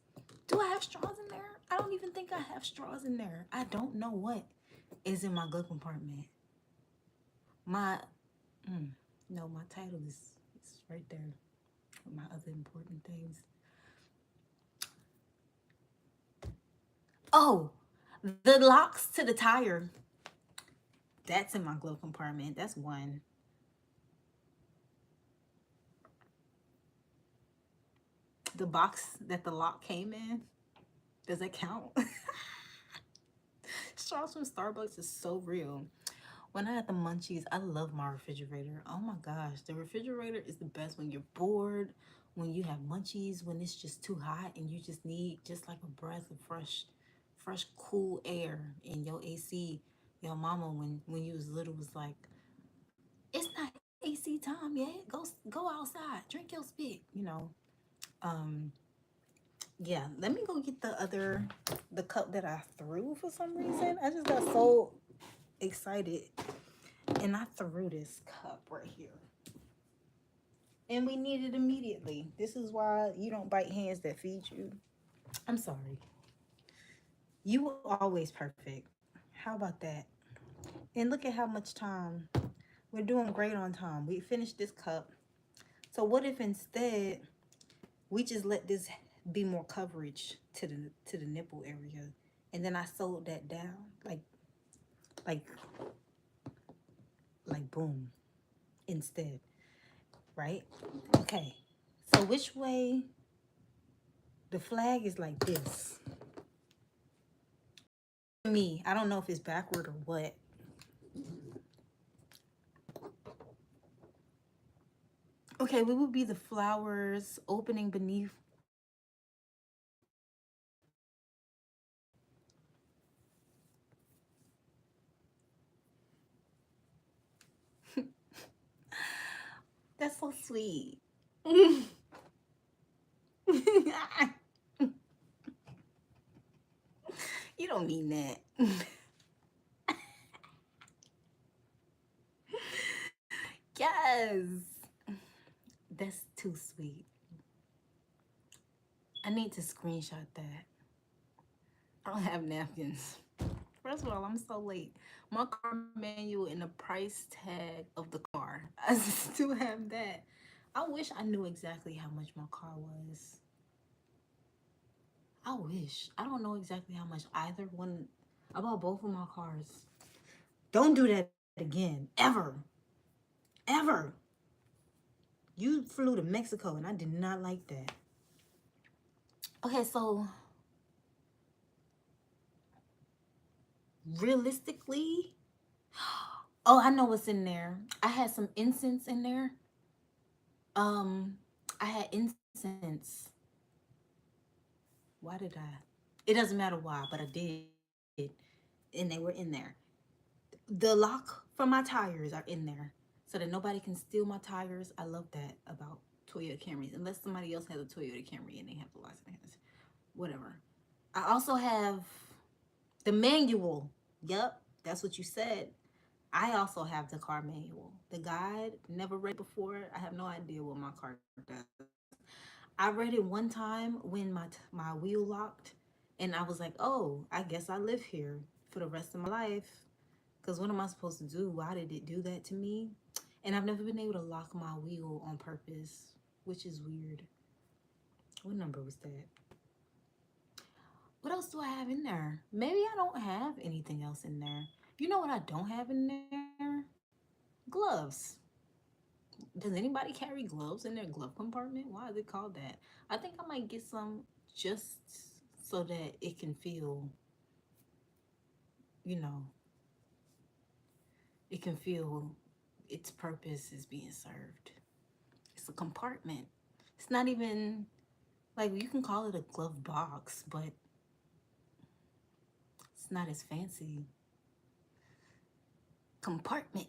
Speaker 1: Do I have straws in there? I don't even think I have straws in there. I don't know what is in my glove compartment. My no, my title is right there with my other important things. Oh, the locks to the tire. That's in my glove compartment. That's one. The box that the lock came in. Does that count? Straws from Starbucks is so real. When I had the munchies, I love my refrigerator. Oh my gosh, the refrigerator is the best when you're bored, when you have munchies, when it's just too hot and you just need just like a breath of fresh cool air in your AC. Your mama when you was little was like, it's not AC time yet. Go outside, drink your spit. Um yeah, let me go get the cup that I threw for some reason. I just got so excited and I threw this cup right here. And we need it immediately. This is why you don't bite hands that feed you. I'm sorry. You were always perfect. How about that? And look at how much time. We're doing great on time. We finished this cup. So what if instead we just let this be more coverage to the nipple area, and then I sewed that down like like boom instead, right? Okay. So which way? The flag is like this. Me, I don't know if it's backward or what. Okay, we would be the flowers opening beneath. That's so sweet. You don't mean that. Yes. That's too sweet. I need to screenshot that. I don't have napkins. First of all, I'm so late. My car manual and the price tag of the car. I still have that. I wish I knew exactly how much my car was. I wish. I don't know exactly how much either one. I bought both of my cars. Don't do that again. Ever. Ever. You flew to Mexico and I did not like that. Okay, so realistically, oh, I know what's in there. I had some incense in there. Um, I had incense. Why did I? It doesn't matter why, but I did. And they were in there. The lock for my tires are in there so that nobody can steal my tires. I love that about Toyota Camrys, unless somebody else has a Toyota Camry and they have the license. Whatever. I also have the manual. Yep, that's what you said. I also have the car manual. The guide, never read before. I have no idea what my car does. I read it one time when my wheel locked, and I was like, "Oh, I guess I live here for the rest of my life." Because what am I supposed to do? Why did it do that to me? And I've never been able to lock my wheel on purpose, which is weird. What number was that? What else do I have in there? Maybe I don't have anything else in there. You know what I don't have in there? Gloves. Does anybody carry gloves in their glove compartment? Why is it called that? I think I might get some just so that it can feel, you know, it can feel its purpose is being served. It's a compartment. It's not even like you can call it a glove box, but it's not as fancy. Compartment.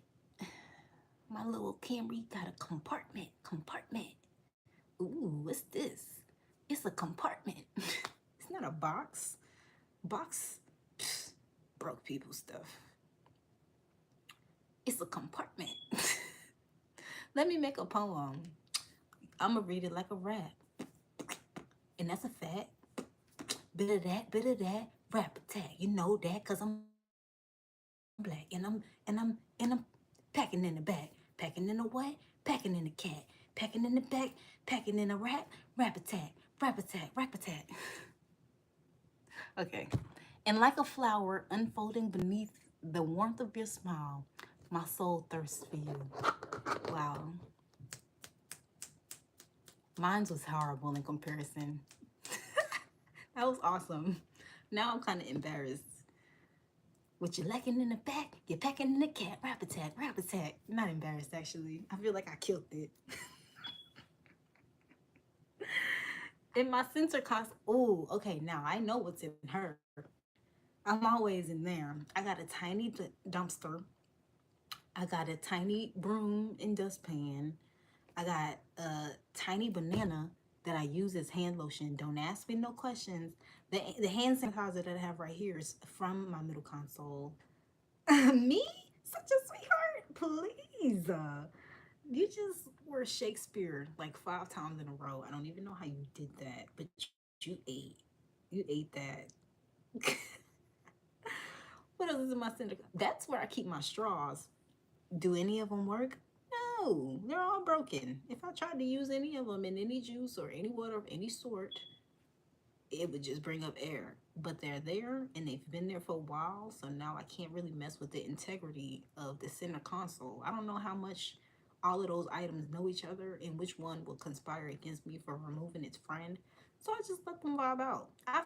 Speaker 1: My little Camry got a compartment. Compartment. Ooh, what's this? It's a compartment. It's not a box. Box, pfft, broke people stuff. It's a compartment. Let me make a poem. I'm gonna read it like a rap. And that's a fact. Bit of that, rap attack. You know that, cause I'm black and I'm packing in the bag. Packing in the what? Packing in the cat. Packing in the back, packing in a rap attack, rap attack, rap attack. Okay. And like a flower unfolding beneath the warmth of your smile, my soul thirsts for you. Wow. Mine was horrible in comparison. That was awesome. Now I'm kind of embarrassed. What you lacking in the back, you're packing in the cat. Rap attack, rap attack. Not embarrassed, actually. I feel like I killed it. In my center cost, oh, okay, now I know what's in her. I'm always in there. I got a tiny dumpster. I got a tiny broom and dustpan. I got a tiny banana that I use as hand lotion. Don't ask me no questions. The hand sanitizer that I have right here is from my middle console. Me? Such a sweetheart. Please. You just were Shakespeare like 5 times in a row. I don't even know how you did that, but you ate. You ate that. What else is in my center? That's where I keep my straws. Do any of them work? No, they're all broken. If I tried to use any of them in any juice or any water of any sort, it would just bring up air. But they're there and they've been there for a while, so now I can't really mess with the integrity of the center console. I don't know how much all of those items know each other and which one will conspire against me for removing its friend. So I just let them vibe out. I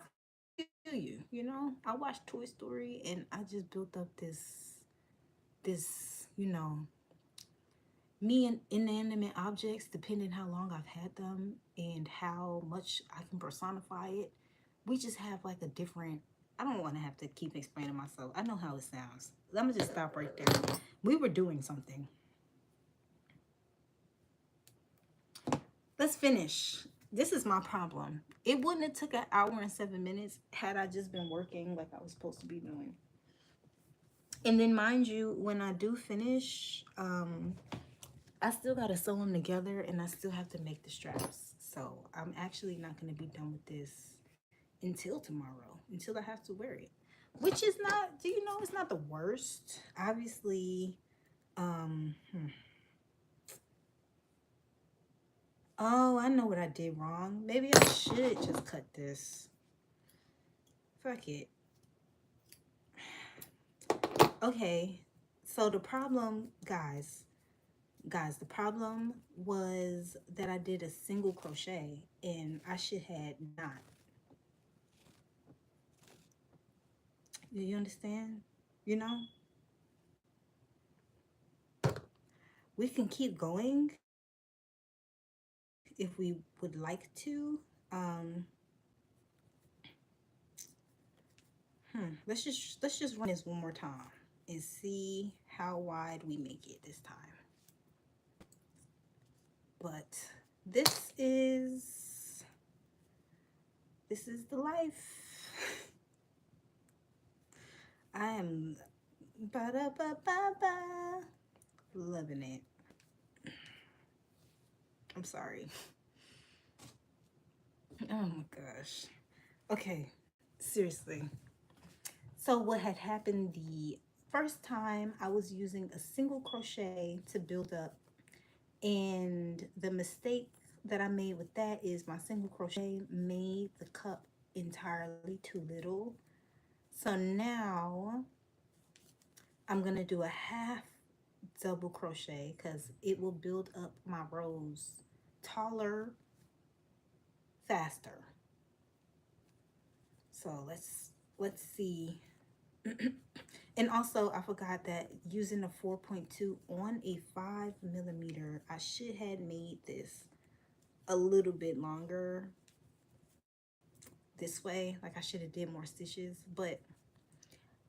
Speaker 1: feel you, you know? I watched Toy Story and I just built up this, me and inanimate objects, depending how long I've had them and how much I can personify it, we just have like a different. I don't want to have to keep explaining myself. I know how it sounds. Let me just stop right there. We were doing something. Let's finish. This is my problem. It wouldn't have took an hour and 7 minutes had I just been working like I was supposed to be doing. And then mind you, when I do finish, I still gotta sew them together and I still have to make the straps. So I'm actually not gonna be done with this until tomorrow, until I have to wear it. Which is not, do you know, it's not the worst. Obviously, um, hmm. Oh, I know what I did wrong. Maybe I should just cut this. Fuck it. Okay, so the problem, guys, the problem was that I did a single crochet and I should had not. Do you understand? You know, we can keep going if we would like to. Um, let's just run this one more time and see how wide we make it this time. But this is the life. I am ba da ba ba ba loving it. I'm sorry. Oh my gosh. Okay, seriously. So what had happened the first time I was using a single crochet to build up, and the mistake that I made with that is my single crochet made the cup entirely too little. So now I'm gonna do a half double crochet because it will build up my rows taller faster. So let's see. And also, I forgot that using a 4.2 on a 5 millimeter, I should have made this a little bit longer this way. Like I should have did more stitches, but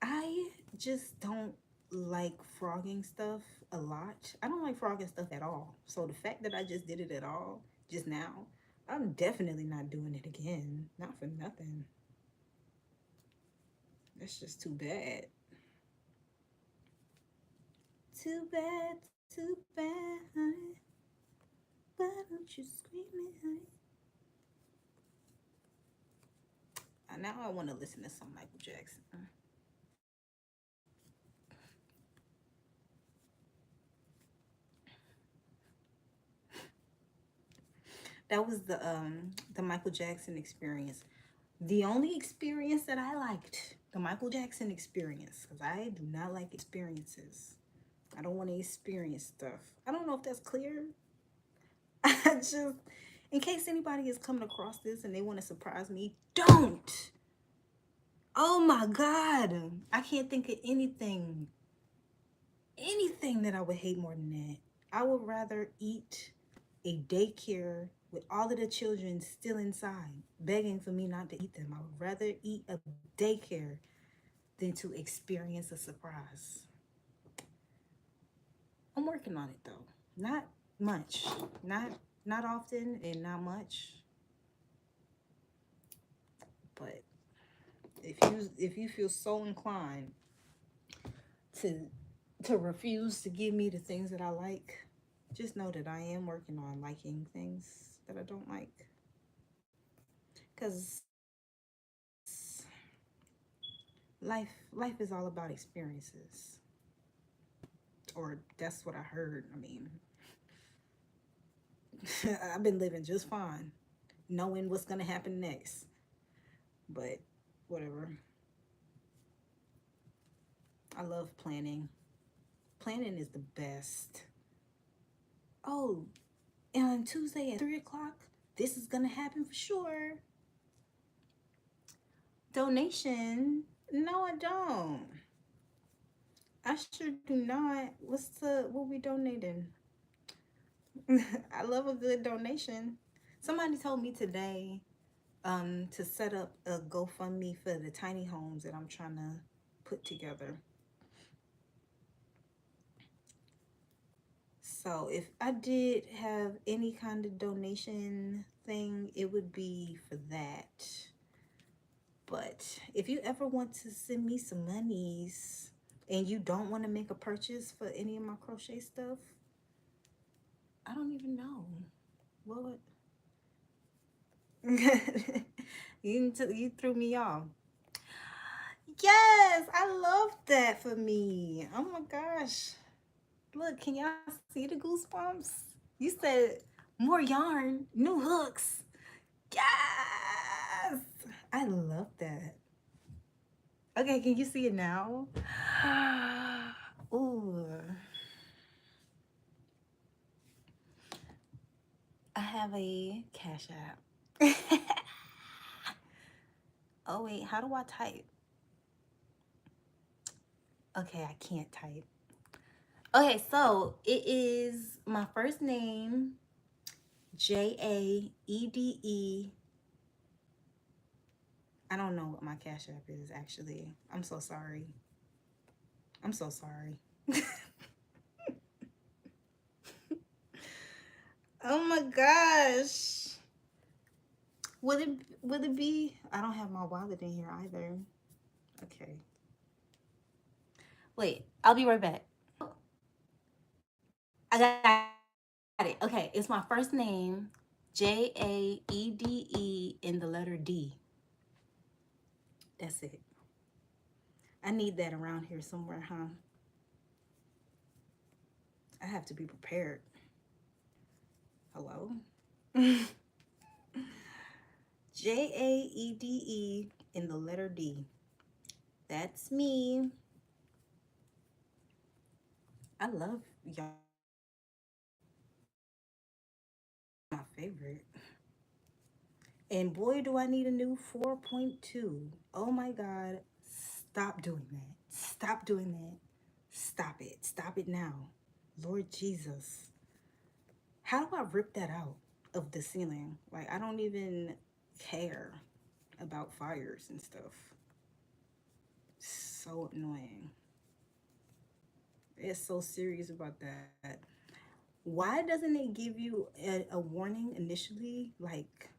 Speaker 1: I just don't like frogging stuff a lot. I don't like frogging stuff at all. So the fact that I just did it at all just now, I'm definitely not doing it again. Not for nothing. That's just too bad. Too bad, too bad, honey. Why don't you scream it, honey? Now I want to listen to some Michael Jackson. That was the Michael Jackson experience. The only experience that I liked, the Michael Jackson experience, because I do not like experiences. I don't want to experience stuff. I don't know if that's clear. I just, in case anybody is coming across this and they want to surprise me, don't. Oh my God. I can't think of anything that I would hate more than that. I would rather eat a daycare with all of the children still inside, begging for me not to eat them. I would rather eat a daycare than to experience a surprise. I'm working on it though. Not much. Not often and not much. But if you feel so inclined to refuse to give me the things that I like, just know that I am working on liking things that I don't like. Cause life is all about experiences. Or that's what I heard. I mean, I've been living just fine, knowing what's gonna happen next. But whatever. I love planning. Planning is the best. Oh, and on Tuesday at 3 o'clock, this is gonna happen for sure. Donation? No, I don't. I sure do not. What we donating? I love a good donation. Somebody told me today to set up a GoFundMe for the tiny homes that I'm trying to put together. So if I did have any kind of donation thing, it would be for that. But if you ever want to send me some monies and you don't want to make a purchase for any of my crochet stuff, I don't even know. What? You threw me off. Yes, I love that for me. Oh my gosh. Look, can y'all see the goosebumps? You said more yarn, new hooks. Yes! I love that. Okay, can you see it now? Ooh. I have a Cash App. Oh wait, how do I type? Okay, I can't type. Okay, so it is my first name, Jaede. I don't know what my Cash App is actually. I'm so sorry. I'm so sorry. Oh my gosh. Would it be? I don't have my wallet in here either. Okay. Wait, I'll be right back. I got it. Okay, it's my first name, Jaede, in the letter D. That's it. I need that around here somewhere, huh? I have to be prepared. Hello? Jaede in the letter D. That's me. I love y'all. My favorite. And boy, do I need a new 4.2. Oh my God. Stop doing that. Stop doing that. Stop it. Stop it now. Lord Jesus. How do I rip that out of the ceiling? Like, I don't even care about fires and stuff. So annoying. It's so serious about that. Why doesn't it give you a warning initially? Like,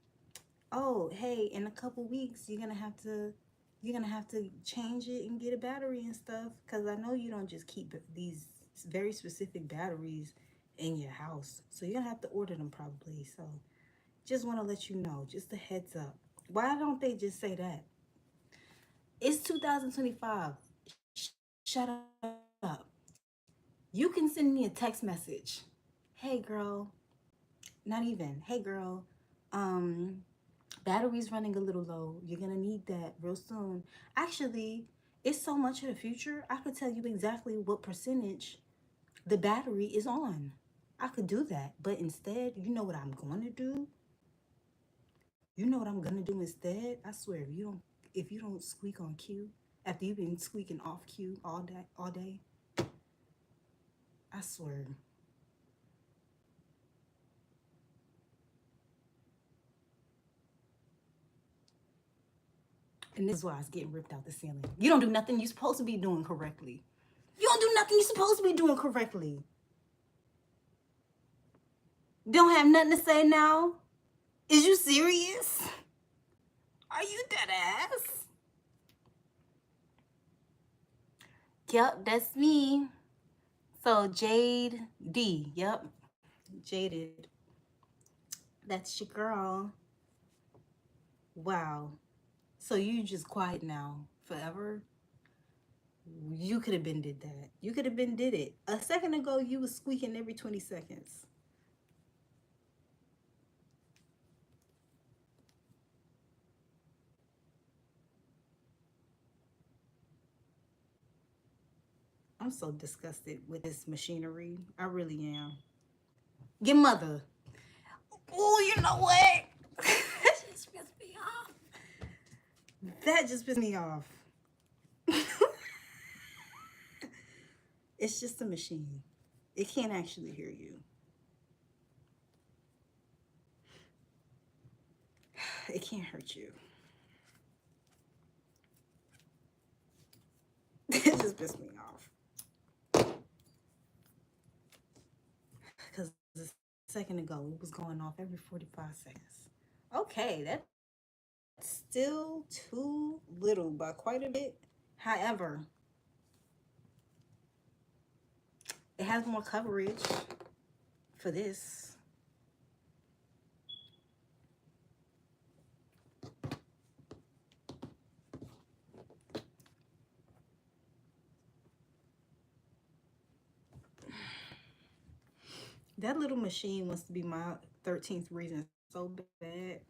Speaker 1: oh, hey, in a couple weeks you're gonna have to change it and get a battery and stuff. Cause I know you don't just keep these very specific batteries in your house, so you're gonna have to order them probably. So just want to let you know, just a heads up. Why don't they just say that? It's 2025. Shut up. You can send me a text message. Hey girl, not even. Hey girl, um battery's running a little low. You're gonna need that real soon. Actually, it's so much of the future. I could tell you exactly what percentage the battery is on. I could do that, but instead, you know what I'm going to do? You know what I'm gonna do instead? I swear, if you don't squeak on cue after you've been squeaking off cue all day, I swear. And this is why I was getting ripped out the ceiling. You don't do nothing you're supposed to be doing correctly. You don't do nothing you're supposed to be doing correctly. Don't have nothing to say now? Is you serious? Are you dead ass? Yep, that's me. So Jade D. Yep. Jaded. That's your girl. Wow. So you just quiet now forever? You could have been did that. You could have been did it. A second ago you was squeaking every 20 seconds. I'm so disgusted with this machinery. I really am. Your mother. Oh, you know what? That just pissed me off. That just pissed me off. It's just a machine. It can't actually hear you. It can't hurt you. It just pissed me off. Because a second ago it was going off every 45 seconds. Okay, that's still too little by quite a bit. However, it has more coverage for this. That little machine wants to be my 13th reason so bad.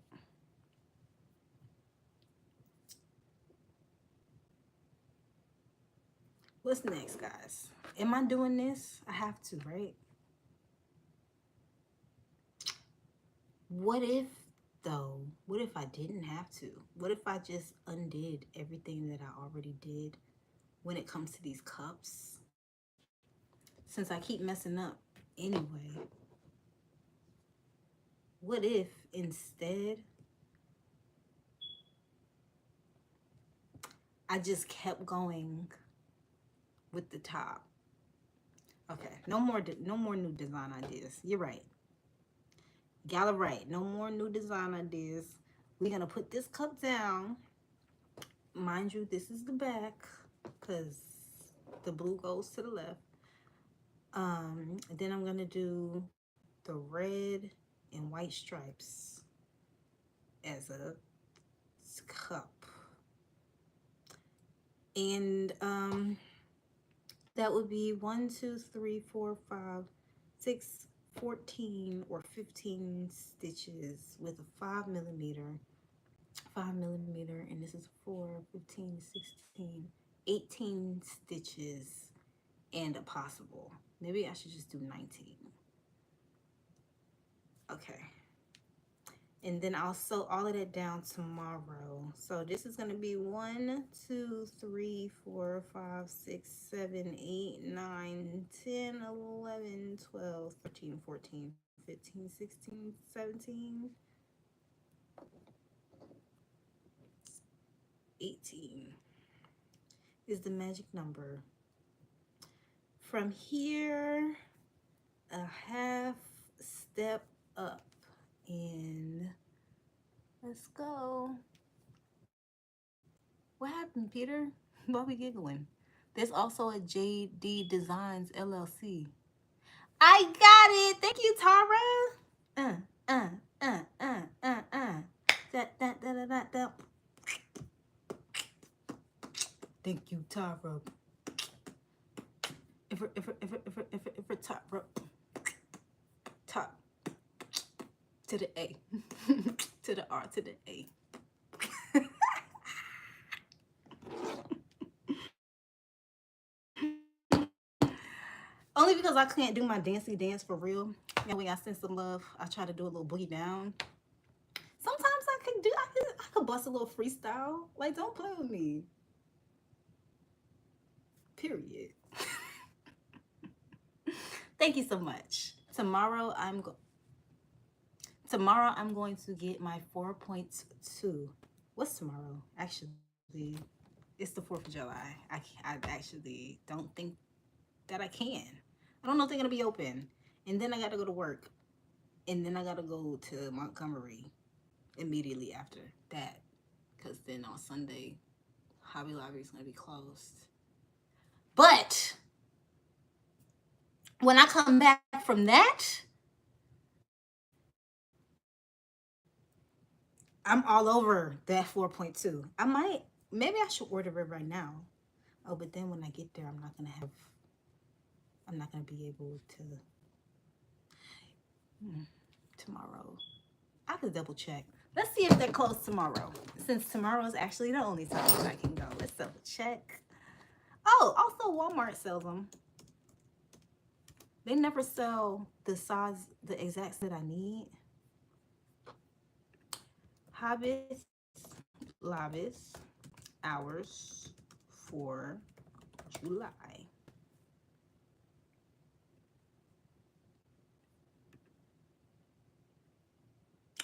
Speaker 1: What's next, guys? Am I doing this? I have to, right? What if, though? What if I didn't have to? What if I just undid everything that I already did when it comes to these cups? Since I keep messing up anyway, what if instead I just kept going with the top? Okay, no more new design ideas. You're right. Y'all are right. No more new design ideas. We're gonna put this cup down. Mind you, this is the back because the blue goes to the left. Then I'm gonna do the red and white stripes as a cup. And that would be 1, 2, 3, 4, 5, 6, 14 or 15 stitches with a 5 millimeter, and this is 4, 15, 16, 18 stitches and a possible. Maybe I should just do 19. Okay. And then I'll sew all of that down tomorrow. So this is going to be 1, 2, 3, 4, 5, 6, 7, 8, 9, 10, 11, 12, 13, 14, 15, 16, 17, 18 is the magic number. From here, a half step up, and let's go. What happened, Peter? Why we giggling? There's also a JD Designs LLC. I got it. Thank you, Tara. Uh, uh, uh. Da. Thank you, Tara. If Tara. Top to the A. To the R to the A. Only because I can't do my dancey dance for real. And when I send some love, I try to do a little boogie down. Sometimes I could bust a little freestyle. Like, don't play with me. Period. Thank you so much. Tomorrow I'm going to get my 4.2. What's tomorrow? Actually, it's the 4th of July. I actually don't think that I can. I don't know if they're gonna be open. And then I gotta go to work. And then I gotta go to Montgomery immediately after that. Because then on Sunday, Hobby Lobby is gonna be closed. But when I come back from that, I'm all over that 4.2. Maybe I should order it right now. Oh, but then when I get there, I'm not gonna be able to tomorrow. I could double check. Let's see if they're closed tomorrow. Since tomorrow is actually the only time that I can go. Let's double check. Oh, also Walmart sells them. They never sell the size, the exact set I need. Hobbits, Lobbies, hours for July.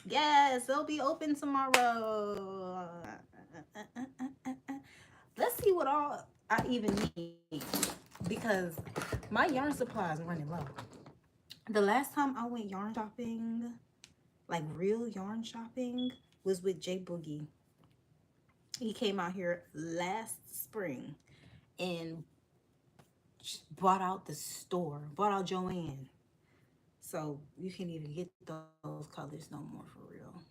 Speaker 1: Yes, they'll be open tomorrow. Let's see what all I even need, because my yarn supply is running low. The last time I went yarn shopping, like real yarn shopping, was with Jay Boogie. He came out here last spring and bought out the store, bought out Joann. So you can't even get those colors no more for real.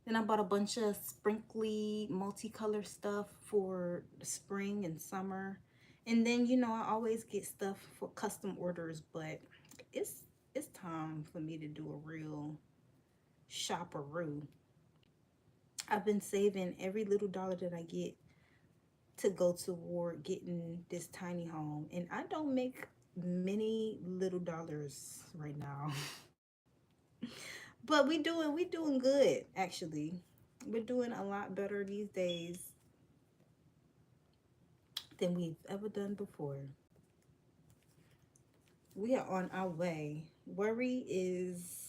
Speaker 1: Then I bought a bunch of sprinkly multicolor stuff for spring and summer. And then, I always get stuff for custom orders, but it's time for me to do a real shopperoo. I've been saving every little dollar that I get to go toward getting this tiny home. And I don't make many little dollars right now. But we doing good, actually. We're doing a lot better these days than we've ever done before. We are on our way. Worry is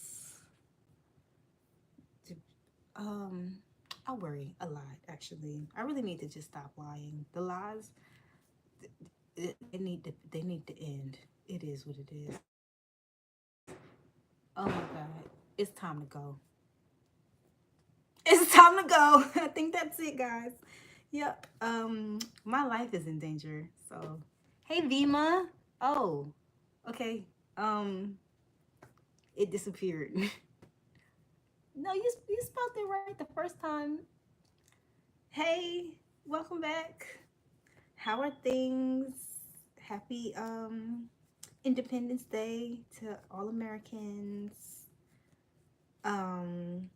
Speaker 1: I worry a lot, actually. I really need to just stop lying. The lies, they need to end. It is what it is. Oh my God. It's time to go. It's time to go. I think that's it, guys. Yep. My life is in danger. So, hey, Vima. Oh, okay. It disappeared. No, you spelled it right the first time. Hey, welcome back. How are things? Happy Independence Day to all Americans. Um,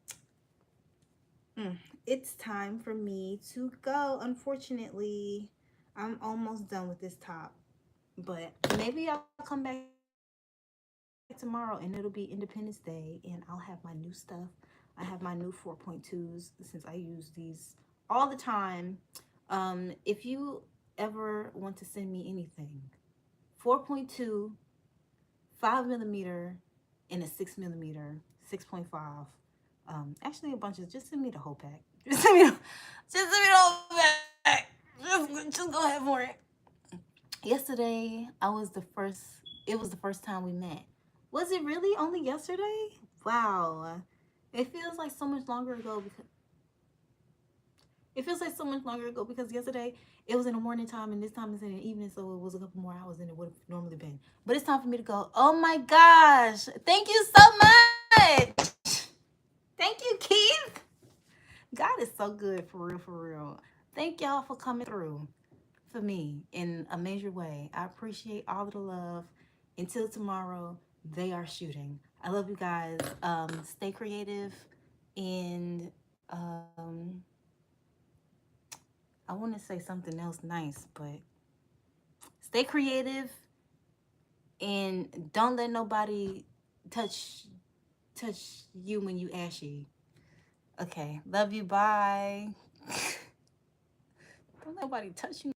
Speaker 1: it's time for me to go. Unfortunately, I'm almost done with this top, but maybe I'll come back tomorrow and it'll be Independence Day and I'll have my new stuff I have my new 4.2s since I use these all the time. If you ever want to send me anything, 4.2, 5mm, and a 6mm, 6.5. Actually, a bunch of, just send me the whole pack. Just send me the whole pack. Just go ahead for it. Yesterday, it was the first time we met. Was it really only yesterday? Wow. It feels like so much longer ago because yesterday it was in the morning time and this time is in the evening, so it was a couple more hours than it would have normally been. But it's time for me to go. Oh my gosh. Thank you so much. Thank you, Keith. God is so good, for real, for real. Thank y'all for coming through for me in a major way. I appreciate all of the love. Until tomorrow, they are shooting. I love you guys. Stay creative, and I want to say something else nice, but stay creative and don't let nobody touch you when you ashy. Okay, love you. Bye. Don't let nobody touch you.